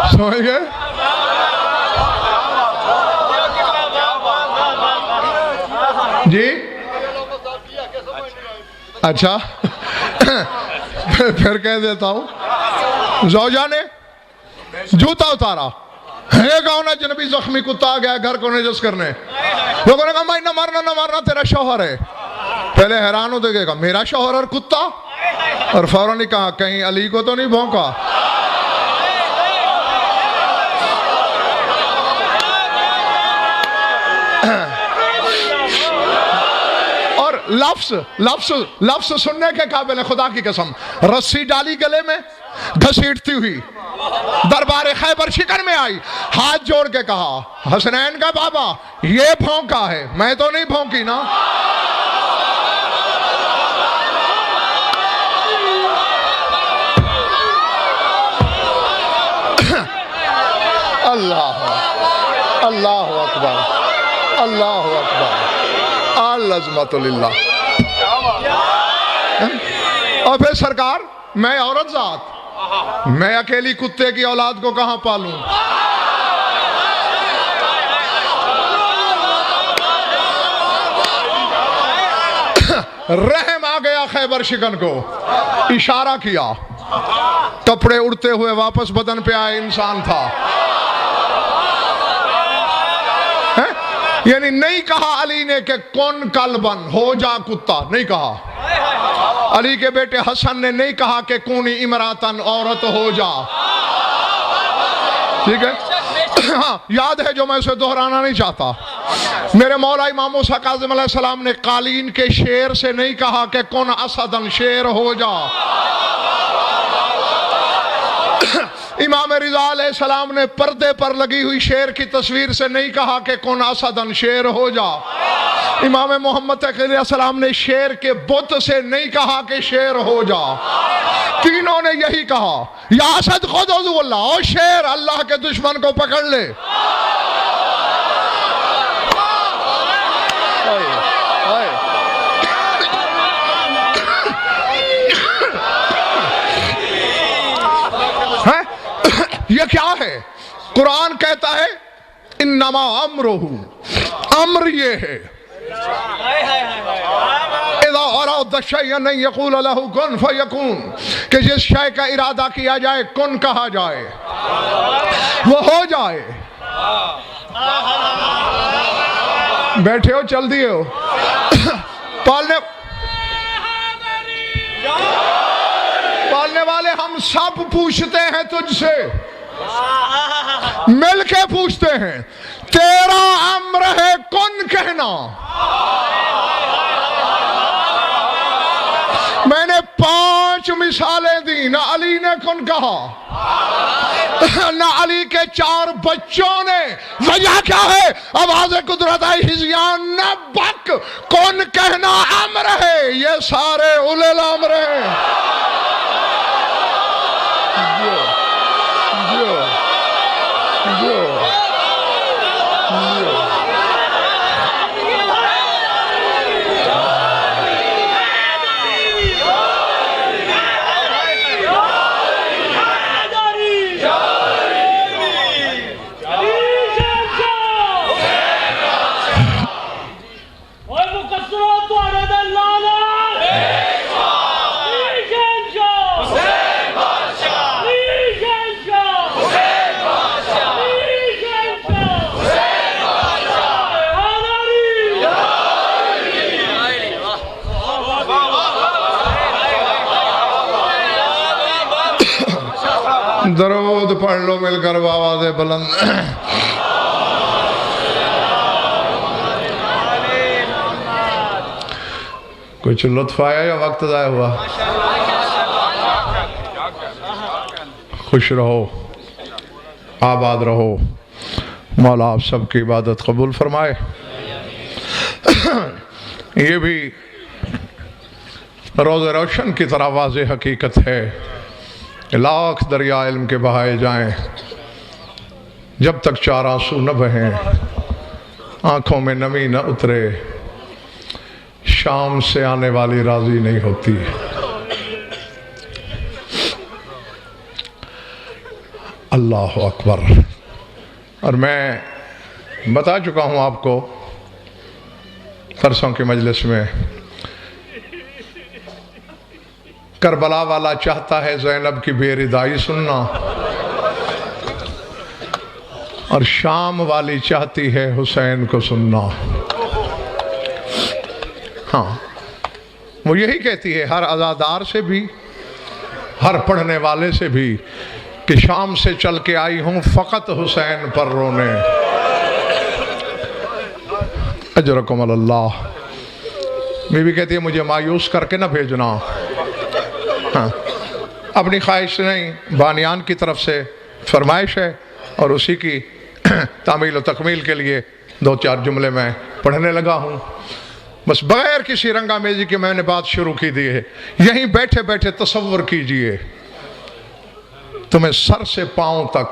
समझ गए? जी अच्छा फिर कह देता हूं, जौजा ने जूता उतारा, है गाँव ना जनबी जख्मी कुत्ता आ गया घर को नजस करने। लोगों ने कहा भाई ना मारना तेरा शौहर है। पहले हैरान हो देगा मेरा शौहर और कुत्ता, और फौरन ही कहा कहीं अली को तो नहीं भौंका। और लफ्ज सुनने के काबिल है, खुदा की कसम। रस्सी डाली गले में, घसीटती हुई दरबार खैबर शिकन में आई, हाथ जोड़ के कहा हसनैन का बाबा ये भौंका है, मैं तो नहीं भौंकी ना। अल्लाह अल्लाह अकबर अल्लाह अकबर अल्लाह। और फिर सरकार, मैं औरत जात, मैं अकेली कुत्ते की औलाद को कहां पालूं? रहम आ गया खैबर शिकन को, इशारा किया, कपड़े उड़ते हुए वापस बदन पे आए, इंसान था। यानी नहीं कहा अली ने कि कौन कल्बन, हो जा कुत्ता, नहीं कहा। अली के बेटे हसन ने नहीं कहा कि कौनी इमरातन, औरत हो जा। ठीक है, हाँ याद है जो मैं उसे दोहराना नहीं चाहता। मेरे मौला इमाम मूसा काज़िम अलैहिस्सलाम ने कालीन के शेर से नहीं कहा कि कौन असदन, शेर हो जा। इमाम रिज़ा अलैहिस्सलाम ने पर्दे पर लगी हुई शेर की तस्वीर से नहीं कहा कि कौन असदन, शेर हो जा। इमाम मोहम्मद अलैहिस्सलाम ने शेर के बुत से नहीं कहा कि शेर हो जा। तीनों ने यही कहा, या असद खुद अल्लाह, ओ शेर अल्लाह के दुश्मन को पकड़ ले। ये क्या है? कुरान कहता है इन्नमा अम्रुहु, अम्र ये है कि जिस शय का इरादा किया जाए कुन कहा जाए वो हो जाए। बैठे हो, चल दिए हो। पालने वाले हम सब पूछते हैं तुझसे, मिलके पूछते हैं, तेरा अम्र है कुन कहना। मैंने 5 मिसालें दी, ना अली ने कुन कहा, ना अली के 4 बच्चों ने। वजह क्या है? आवाज़ कुदरत आई, हिज़यान न बक, कुन कहना अम्र है। ये सारे उलेल अम्र हैं। दरूद पढ़ लो मिलकर आवाज़े बुलंद। कुछ लुत्फ आया या वक्त ज़ाया हुआ? खुश रहो, आबाद रहो, मौला आप सबकी इबादत कबूल फरमाए। ये भी रोज़ रोशन की तरह वाज़ेह हकीकत है, लाख दरिया इल्म के बहाए जाएं, जब तक 4 आंसू न बहें, आंखों में नमी न उतरे, शाम से आने वाली राजी नहीं होती। अल्लाह अकबर। और मैं बता चुका हूँ आपको परसों की मजलिस में, करबला वाला चाहता है ज़ैनब की बेरिदाई सुनना, और शाम वाली चाहती है हुसैन को सुनना। हाँ, वो यही कहती है हर अज़ादार से भी, हर पढ़ने वाले से भी, कि शाम से चल के आई हूँ फ़कत हुसैन पर रोने। अजरकुम अल्लाह। बीवी कहती है मुझे मायूस करके ना भेजना। हाँ, अपनी ख्वाहिश नहीं, बानियान की तरफ से फरमाइश है, और उसी की तामील और तकमील के लिए 2-4 जुमले मैं पढ़ने लगा हूँ। बस बगैर किसी रंगामेजी की मैंने बात शुरू की दी है। यहीं बैठे बैठे तसव्वुर कीजिए, तुम्हें सर से पांव तक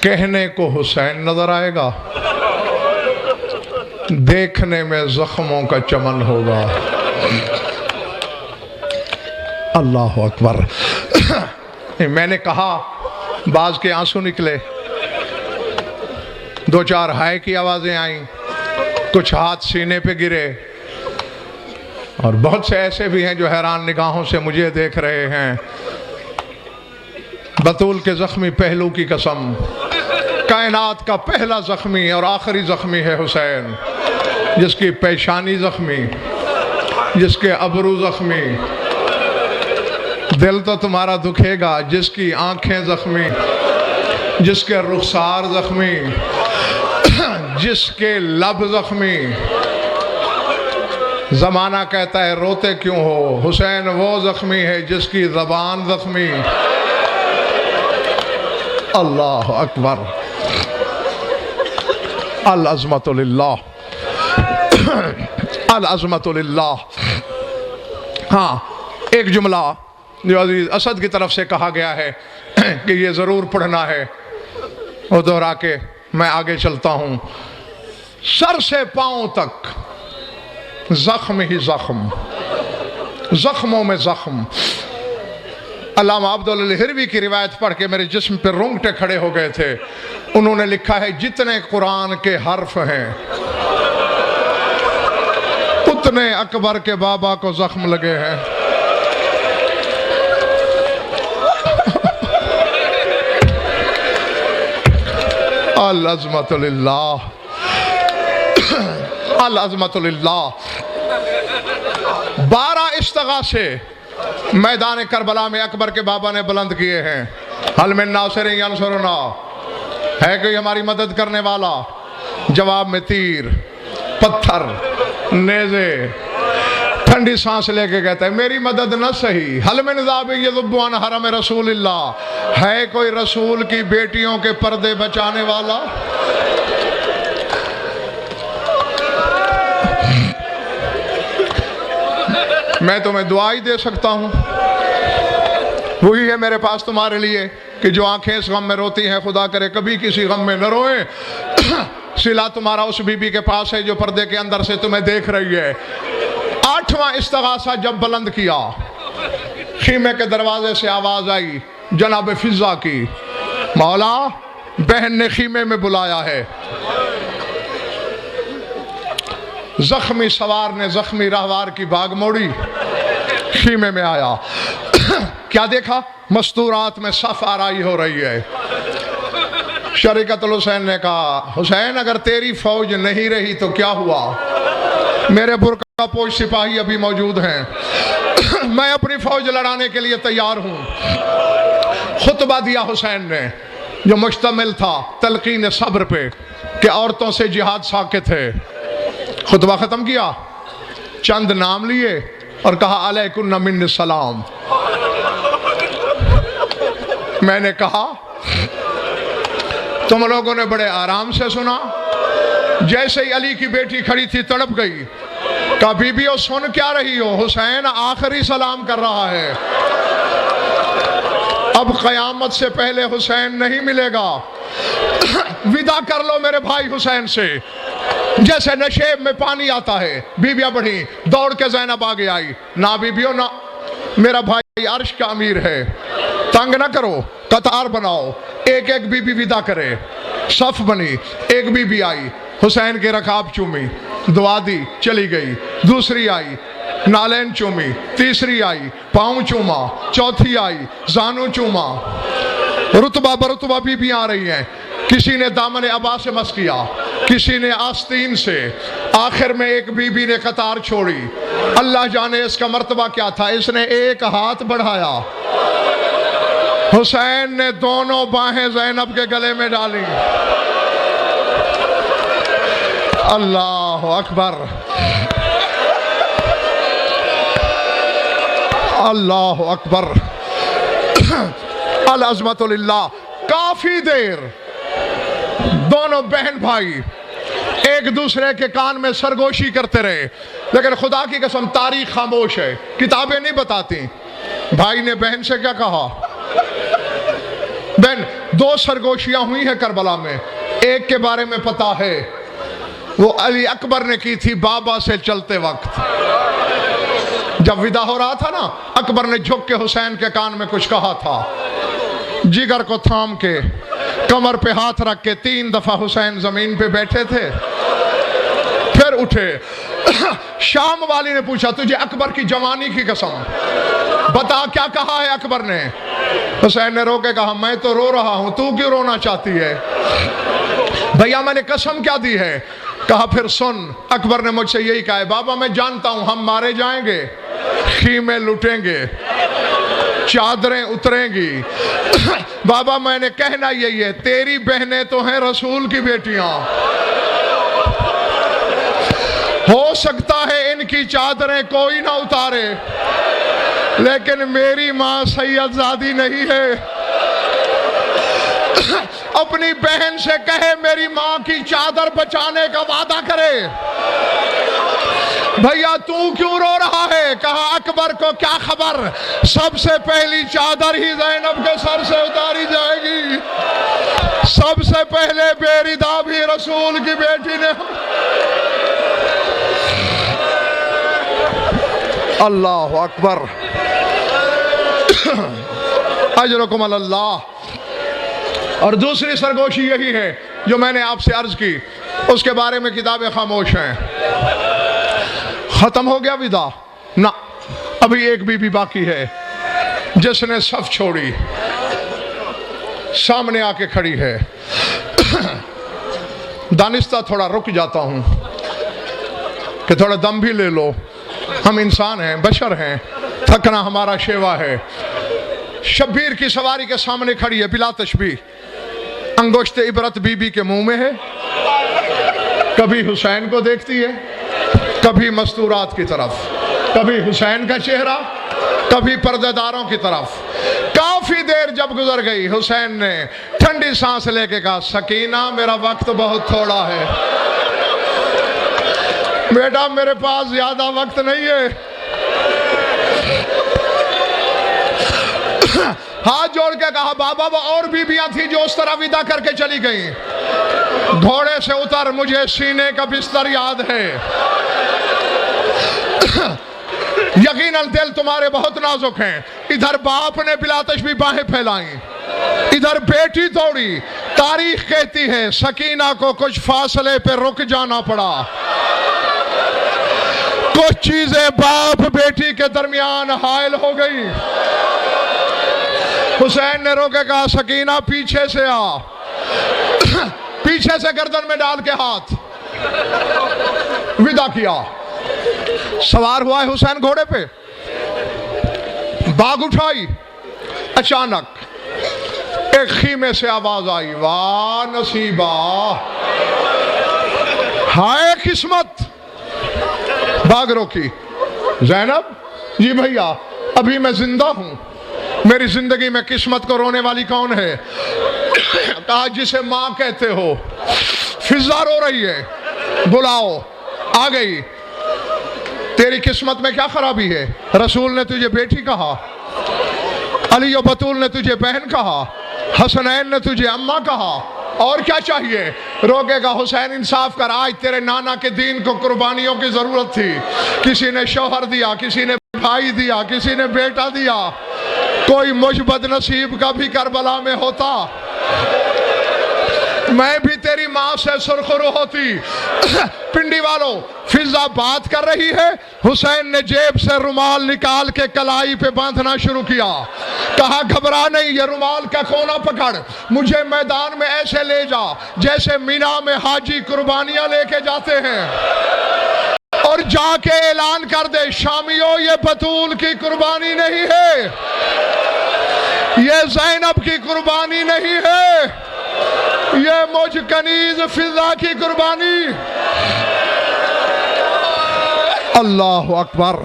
कहने को हुसैन नजर आएगा, देखने में जख्मों का चमन होगा। अल्लाह अकबर। मैंने कहा बाज के आंसू निकले, 2-4 हाय की आवाजें आईं, कुछ हाथ सीने पे गिरे, और बहुत से ऐसे भी हैं जो हैरान निगाहों से मुझे देख रहे हैं। बतूल के ज़ख्मी पहलू की कसम, कायनात का पहला ज़ख्मी और आखिरी ज़ख्मी है हुसैन, जिसकी पेशानी ज़ख्मी, जिसके अबरू ज़ख्मी। दिल तो तुम्हारा दुखेगा, जिसकी आंखें ज़ख्मी, जिसके रुखसार ज़ख्मी, जिसके लब ज़ख्मी। ज़माना कहता है रोते क्यों हो, हुसैन वो ज़ख्मी है जिसकी ज़बान ज़ख्मी। अल्लाह अकबर, अल अज़मतु लिल्लाह, अल अज़मतु लिल्लाह। हाँ, एक जुमला जो अजीज़ असद की तरफ से कहा गया है कि ये ज़रूर पढ़ना है, वो दोहरा के मैं आगे चलता हूँ। सर से पाँव तक ज़ख्म ही ज़ख्म, ज़ख्मों में ज़ख्म। अल्लामा अब्दुल हिरवी की रिवायत पढ़ के मेरे जिस्म पर रोंगटे खड़े हो गए थे। उन्होंने लिखा है जितने कुरान के हर्फ हैं उतने अकबर के बाबा को ज़ख्म लगे हैं। अल अज़मतु लिल्लाह, अल अज़मतु लिल्लाह। 12 इस्तिग़ासे मैदान करबला में अकबर के बाबा ने बुलंद किए हैं। हल मिन नासिरिन यंसुरुना, है कोई हमारी मदद करने वाला? जवाब में तीर, पत्थर, नेज़े, ठंडी सांस लेके कहता है मेरी मदद न सही। हल मिन ज़ाबिन यज़ुब्बु अन हरम रसूलिल्लाह, है कोई रसूल की बेटियों के पर्दे बचाने वाला? मैं तुम्हें दुआ ही दे सकता हूँ, वही है मेरे पास तुम्हारे लिए कि जो आंखें इस गम में रोती हैं खुदा करे कभी किसी गम में न रोएं। सिला तुम्हारा उस बीबी के पास है जो पर्दे के अंदर से तुम्हें देख रही है। 8वां इस्तिग़ासा जब बुलंद किया, खीमे के दरवाजे से आवाज आई जनाब फिजा की, मौला बहन ने खीमे में बुलाया है। जख्मी सवार ने जख्मी रहवार की बाग मोड़ी, खीमे में आया। क्या देखा? मस्तूरात में सफ आराई हो रही है। शरीकतुल हुसैन ने कहा हुसैन अगर तेरी फौज नहीं रही तो क्या हुआ? मेरे बुर्का पोश सिपाही अभी मौजूद हैं, मैं अपनी फौज लड़ाने के लिए तैयार हूं। खुतबा दिया हुसैन ने जो मुश्तमिल था तलकीन सब्र पे कि औरतों से जिहाद साकित है। खुतबा खत्म किया, चंद नाम लिए और कहा अलैकुन्ना मिन्नी सलाम। मैंने कहा तुम लोगों ने बड़े आराम से सुना। जैसे ही अली की बेटी खड़ी थी तड़प गई, कहा बीबियों सुन क्या रही हो, हुसैन आखिरी सलाम कर रहा है, अब कयामत से पहले हुसैन नहीं मिलेगा, विदा कर लो मेरे भाई हुसैन से। जैसे नशेब में पानी आता है, बीबियां बढ़ी, दौड़ के ज़ैनब आगे आई, ना बीबियों ना, मेरा भाई अर्श का अमीर है, तंग ना करो, कतार बनाओ, एक एक बीबी विदा करे। सफ बनी, एक बीबी आई, हुसैन के रकाब चूमी, दुआ दी, चली गई। दूसरी आई, नालैन चूमी, तीसरी आई, पाँव चूमा, चौथी आई, जानू चूमा। रुतबा बरुतबा बीबी आ रही हैं। किसी ने दामन अबा से मस किया, किसी ने आस्तीन से, आखिर में एक बीबी ने कतार छोड़ी। अल्लाह जाने इसका मर्तबा क्या था, इसने एक हाथ बढ़ाया, हुसैन ने दोनों बाहें ज़ैनब के गले में डाली। अल्लाह अकबर, अल्लाह अकबर, अल अज़मतु लिल्लाह। काफी देर दोनों बहन भाई एक दूसरे के कान में सरगोशी करते रहे, लेकिन खुदा की कसम तारीख खामोश है, किताबें नहीं बताती। भाई ने बहन से क्या कहा? बहन, 2 सरगोशियां हुई हैं करबला में, एक के बारे में पता है, वो अली अकबर ने की थी बाबा से चलते वक्त। जब विदा हो रहा था ना, अकबर ने झुक के हुसैन के कान में कुछ कहा था। जिगर को थाम के कमर पे हाथ रख के 3 दफा हुसैन जमीन पे बैठे थे, फिर उठे, शाम वाली ने पूछा, तुझे अकबर की जवानी की कसम बता क्या कहा है अकबर ने? हुसैन ने रो के कहा, मैं तो रो रहा हूं, तू क्यों रोना चाहती है? भैया मैंने कसम क्या दी है? कहा फिर सुन, अकबर ने मुझसे यही कहा है, बाबा मैं जानता हूं हम मारे जाएंगे, खीमे लुटेंगे, चादरें उतरेंगी। बाबा मैंने कहना यही है, तेरी बहनें तो हैं रसूल की बेटियां, हो सकता है इनकी चादरें कोई ना उतारे, लेकिन मेरी मां सैयदजादी नहीं है। अपनी बहन से कहे मेरी मां की चादर बचाने का वादा करे। भैया तू क्यों रो रहा है? कहा अकबर को क्या खबर, सबसे पहली चादर ही ज़ैनब के सर से उतारी जाएगी, सबसे पहले बेरिदा भी रसूल की बेटी ने। अल्लाह अकबर, अजरकुम अल्लाह। और दूसरी सरगोशी यही है जो मैंने आपसे अर्ज की, उसके बारे में किताबें खामोश हैं। खत्म हो गया विदा ना, अभी एक बीबी बाकी है जिसने सफ छोड़ी, सामने आके खड़ी है। दानिस्ता थोड़ा रुक जाता हूं कि थोड़ा दम भी ले लो, हम इंसान हैं, बशर हैं, थकना हमारा शेवा है। शब्बीर की सवारी के सामने खड़ी है बिला तशबीह, अंगुश्त इबरत बीबी के मुंह में है, कभी हुसैन को देखती है, कभी मस्तूरात की तरफ, कभी हुसैन का चेहरा, कभी पर्देदारों की तरफ। काफी देर जब गुजर गई, हुसैन ने ठंडी सांस लेके कहा, सकीना मेरा वक्त बहुत थोड़ा है बेटा, मेरे पास ज्यादा वक्त नहीं है। हाथ जोड़ के कहा, बाबा वो और बीबियां थी जो उस तरह विदा करके चली गई, घोड़े से उतर, मुझे सीने का बिस्तर याद है। यकीनन दिल तुम्हारे बहुत नाजुक हैं। इधर बाप ने बिला तशबीह बाहें फैलाई, इधर बेटी दौड़ी। तारीख कहती है सकीना को कुछ फासले पे रुक जाना पड़ा, कुछ चीजें बाप बेटी के दरमियान हायल हो गई। हुसैन ने रोके कहा, सकीना पीछे से आ। पीछे से गर्दन में डाल के हाथ विदा किया। सवार हुआ है हुसैन घोड़े पे, बाग उठाई। अचानक एक खीमे से आवाज आई, वाह नसीबा, हाय किस्मत। बाग रोकी। ज़ैनब, जी भैया अभी मैं जिंदा हूं, मेरी जिंदगी में किस्मत को रोने वाली कौन है? कहा जिसे मां कहते हो। फिजा रो रही है, बुलाओ। आ गई। तेरी किस्मत में क्या खराबी है? रसूल ने तुझे बेटी कहा, अली और बतूल ने तुझे बहन कहा, हसनैन ने तुझे अम्मा कहा, और क्या चाहिए? रोकेगा हुसैन इंसाफ कर, आज तेरे नाना के दीन को कुर्बानियों की जरूरत थी। किसी ने शौहर दिया, किसी ने भाई दिया, किसी ने बेटा दिया, कोई मुझ बदनसीब का भी करबला में होता, मैं भी तेरी मां से सुरखरू होती। पिंडी वालों, फिजा बात कर रही है। हुसैन ने जेब से रुमाल निकाल के कलाई पे बांधना शुरू किया। कहा घबरा नहीं, ये रुमाल का कोना पकड़, मुझे मैदान में ऐसे ले जा जैसे मीना में हाजी कुर्बानियां लेके जाते हैं, और जाके ऐलान कर दे, शामियों ये बतूल की कुर्बानी नहीं है, ये ज़ैनब की कुर्बानी नहीं है, ये मुझ कनीज फिजा की कुर्बानी। अल्लाह अकबर।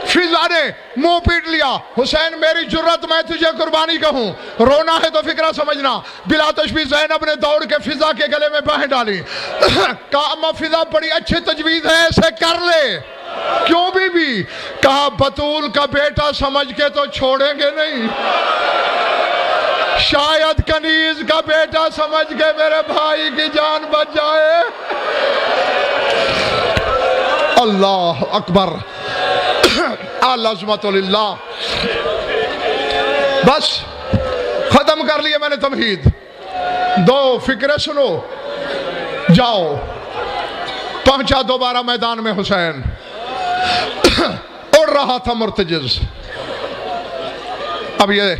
फिजा ने मुंह पीट लिया। हुसैन मेरी जुर्रत, मैं तुझे कुर्बानी कहूं, रोना है तो फिक्रा समझना। बिला तशबीह ज़ैनब ने दौड़ के फिजा के गले में बाहें डाली। कहा अम्मा फिजा बड़ी अच्छी तजवीज़ है, ऐसे कर ले। क्यों बीबी? कहा बतूल का बेटा समझ के तो छोड़ेंगे नहीं, शायद कनीज का बेटा समझ के मेरे भाई की जान बच जाए। अल्लाह अकबर। अल्लाह। बस खत्म कर लिया मैंने तमहीद। दो फिक्रे सुनो, जाओ पहुंचा दोबारा मैदान में हुसैन, उड़ रहा था मुर्तजिज। अब ये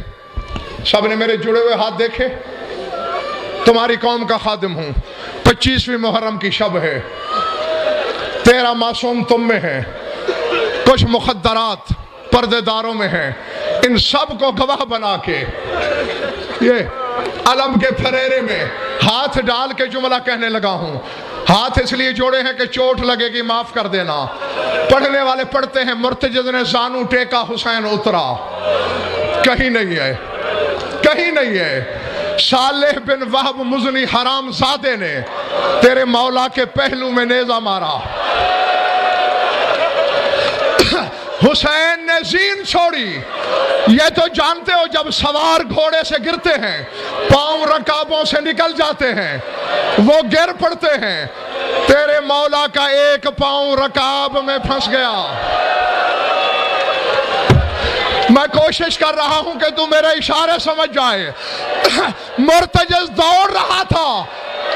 सब ने मेरे जुड़े हुए हाथ देखे, तुम्हारी कौम का खादिम हूं, 25वीं मुहर्रम की शब है, 13 मासूम तुम में है, कुछ मुखद्दरात पर्देदारों में है, इन सब को गवाह बना के ये अलम के फरेरे में हाथ डाल के जुमला कहने लगा हूं। हाथ इसलिए जोड़े हैं कि चोट लगेगी, माफ कर देना। पढ़ने वाले पढ़ते हैं, मुर्तजिज ने जानू टेका, हुसैन उतरा। कहीं नहीं है, कहीं नहीं है। सालेह बिन वहब मुजनी हराम जादे ने तेरे मौला के पहलू में नेजा मारा। हुसैन ने जीन छोड़ी। ये तो जानते हो, जब सवार घोड़े से गिरते हैं, पांव रकाबों से निकल जाते हैं, वो गिर पड़ते हैं। तेरे मौला का एक पांव रकाब में फंस गया। मैं कोशिश कर रहा हूं कि तू मेरे इशारे समझ जाए। मुर्तजिज दौड़ रहा था,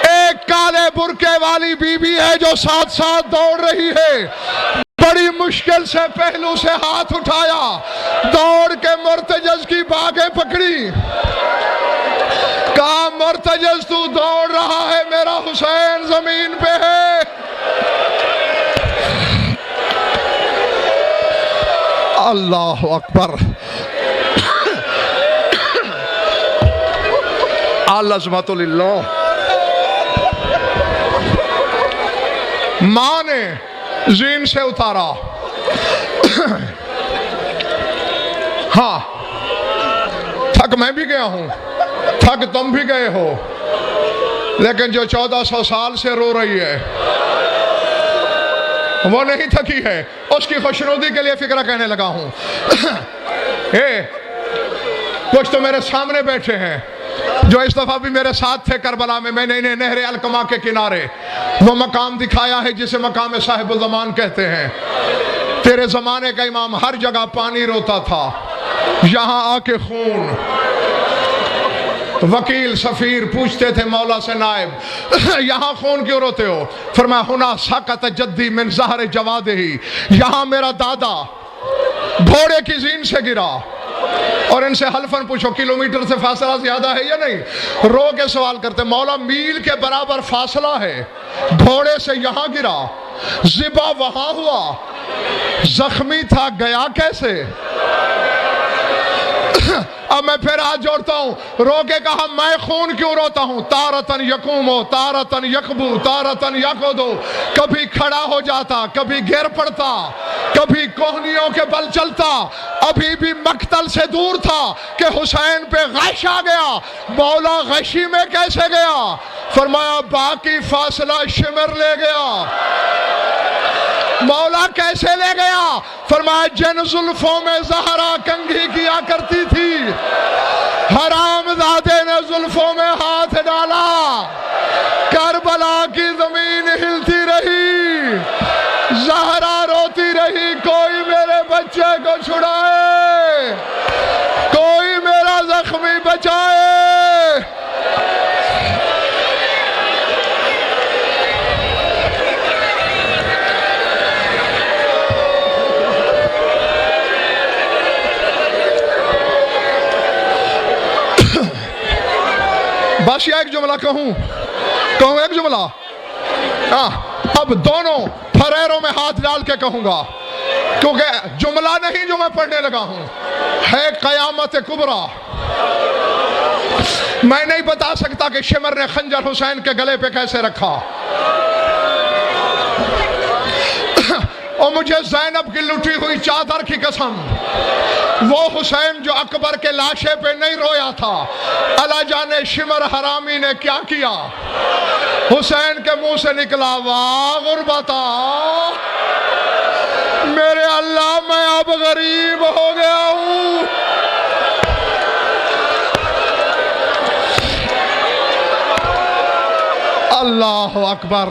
एक काले बुरके वाली बीबी है जो साथ साथ दौड़ रही है। बड़ी मुश्किल से पहलू से हाथ उठाया, दौड़ के मुर्तजिज की बागें पकड़ी, कहा मुर्तजिज तू दौड़ रहा है, मेरा हुसैन जमीन पे है। अल्लाह अकबर। अल्लाह मां ने जीन से उतारा। हाँ, थक मैं भी गया हूं, थक तुम भी गए हो, लेकिन जो 1400 साल से रो रही है वो नहीं थकी है। उसकी खुशनुदी के लिए फिक्रा कहने लगा हूं। कुछ तो मेरे सामने बैठे हैं जो इस दफा भी मेरे साथ थे करबला में। मैंने इन्हें नहर अलकमा के किनारे वो मकाम दिखाया है जिसे मकाम साहिबुल ज़मान कहते हैं। तेरे जमाने का इमाम, हर जगह पानी रोता था, यहां आके खून। वकील सफीर पूछते थे मौला से, नायब यहां खून क्यों रोते हो? फरमाया हुना साकत जद्दी मिन ज़हर जवादिही, यहां मेरा दादा घोड़े की जीन से गिरा। और इनसे हल्फन पूछो किलोमीटर से फासला ज्यादा है या नहीं? रो के सवाल करते, मौला मील के बराबर फासला है, घोड़े से यहां गिरा, जिबा वहां हुआ, जख्मी था, गया कैसे? अब मैं फिर हाथ जोड़ता हूं, रो के कहा मैं खून क्यों रोता हूं? तारतन यकूमो तारतन यकबू तारतन यकोदो, कभी खड़ा हो जाता, कभी गिर पड़ता, कभी कोहनियों के बल चलता। अभी भी मक्तल से दूर था कि हुसैन पे गश आ गया। मौला गशी में कैसे गया? फरमाया बाकी फासला शिमर ले गया। मौला कैसे ले गया? फरमाया जिन जुल्फों में ज़हरा कंघी किया करती थी, हरामजादे ने जुल्फों में हाथ डाला, करबला की जमीन हिलती रही, ज़हरा रोती रही, कोई मेरे बच्चे को छुड़ाए, कोई मेरा जख्मी बचाए। बस ये एक जुमला कहूं एक जुमला। अब दोनों फरेरों में हाथ डाल के कहूंगा, क्योंकि जुमला नहीं जो मैं पढ़ने लगा हूं है कयामत कुबरा। मैं नहीं बता सकता कि शिमर ने खंजर हुसैन के गले पे कैसे रखा। और मुझे ज़ैनब की लुटी हुई चादर की कसम, वो हुसैन जो अकबर के लाशे पे नहीं रोया था, अल्लाह जाने शिमर हरामी ने क्या किया। हुसैन के मुंह से निकला, वाह गुरबता, मेरे अल्लाह मैं अब गरीब हो गया हूं। अल्लाह अकबर।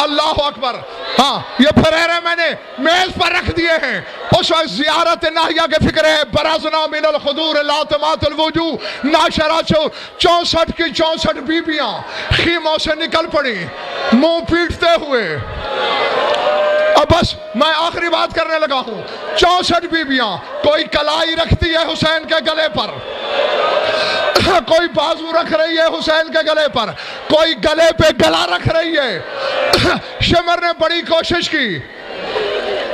अल्लाह अकबर। हाँ, ये फरेरे मैंने मेज पर रख दिए हैं। उस वक्त ज़ियारत नाहिया के फिक्र है। बरज़ना मिनल खुदूर लातमातुल वुजू नाशरा 64 की 64 बीबियां खीमों से निकल पड़ी मुंह पीटते हुए। अब बस मैं आखिरी बात करने लगा हूं। 64 बीबियां, कोई कलाई रखती है हुसैन के गले पर, कोई बाजू रख रही है हुसैन के गले पर, कोई गले पे गला रख रही है। शिमर ने बड़ी कोशिश की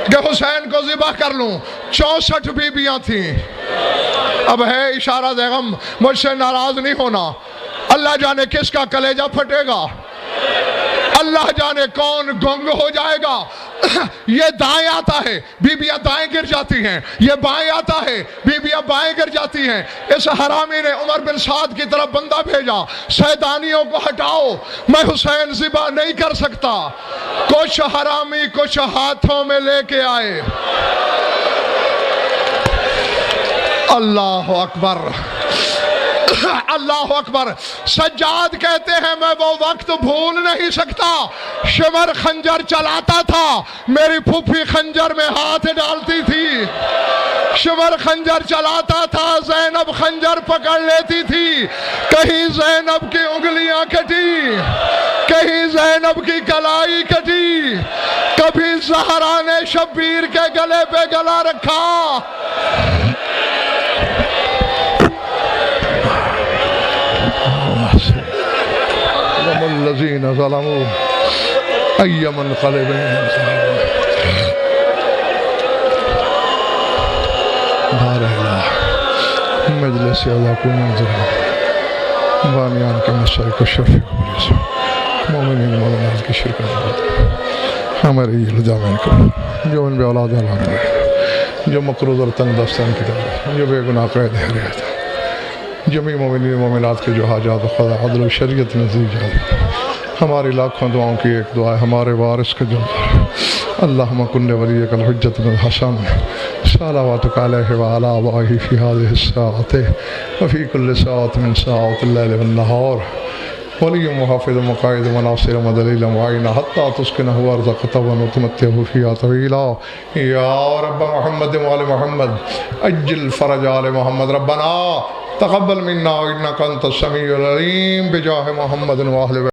कि हुसैन को ज़िबा कर लूं। 64 बीबियां थी। अब है इशारा देगम, मुझसे नाराज नहीं होना। अल्लाह जाने किसका कलेजा फटेगा, अल्लाह जाने कौन गुंग हो जाएगा। ये दाएं आता है, बीबियां दाएं गिर जाती हैं। ये बाएं आता है, बीबियां बाएं गिर जाती हैं। इस हरामी ने उमर बिन साद की तरफ बंदा भेजा, सैदानियों को हटाओ, मैं हुसैन ज़िबा नहीं कर सकता। कुछ हरामी कुछ हाथों में लेके आए। अल्लाह अकबर, अल्लाह अकबर। सज्जाद कहते हैं मैं वो वक्त भूल नहीं सकता। शिमर खंजर चलाता था, मेरी फूफी खंजर में हाथ डालती थी। शिमर खंजर चलाता था, ज़ैनब खंजर पकड़ लेती थी। कहीं ज़ैनब की उंगलियां कटी, कहीं ज़ैनब की कलाई कटी, कभी ज़हरा ने शब्बीर के गले पे गला रखा। लज़ीना ज़लमू अय्यमन क़लबिन मजलिस अल्लाह मंज़िल बानियान के मशर को शफ़ी मोमिनीन मोमिनात की शिरकत हमारे ये लजामन को जो उन औलाद जो मकरूज़ और तंग दस्तन की तरह जो बेगुनाह कैद है जमी मोमिनीन मोमिनात के जो हाजात खुदा अदल व शरीयत में दी जाए। हमारी लाखों दुआओं की एक दुआ है, हमारे वारिस के जो अल्लाहुम्मा कुल्ले वलियकल हुज्जत बिन हसन सलावतुका अलैहि व अला आबाही फी हाज़िहि स्साअति व फी कुल्लि साअतिन मिन साअतिल लैलि वन नहार वलिय्युम मुहाफ़िज़ुम मुक़ाइदुम व नासिरुम व दलीलुम व आइना हत्ता तुस्किनहु अर्ज़क़तहु व तुमत्तिअहु फ़ीहा तवीला। या रब्ब मुहम्मद व आलि मुहम्मद अज्जिल फ़रज आलि मुहम्मद रब्बना तक़ब्बल मिन्ना इन्नका अंतस समीउल अलीम बिजाहि मुहम्मद व अहलि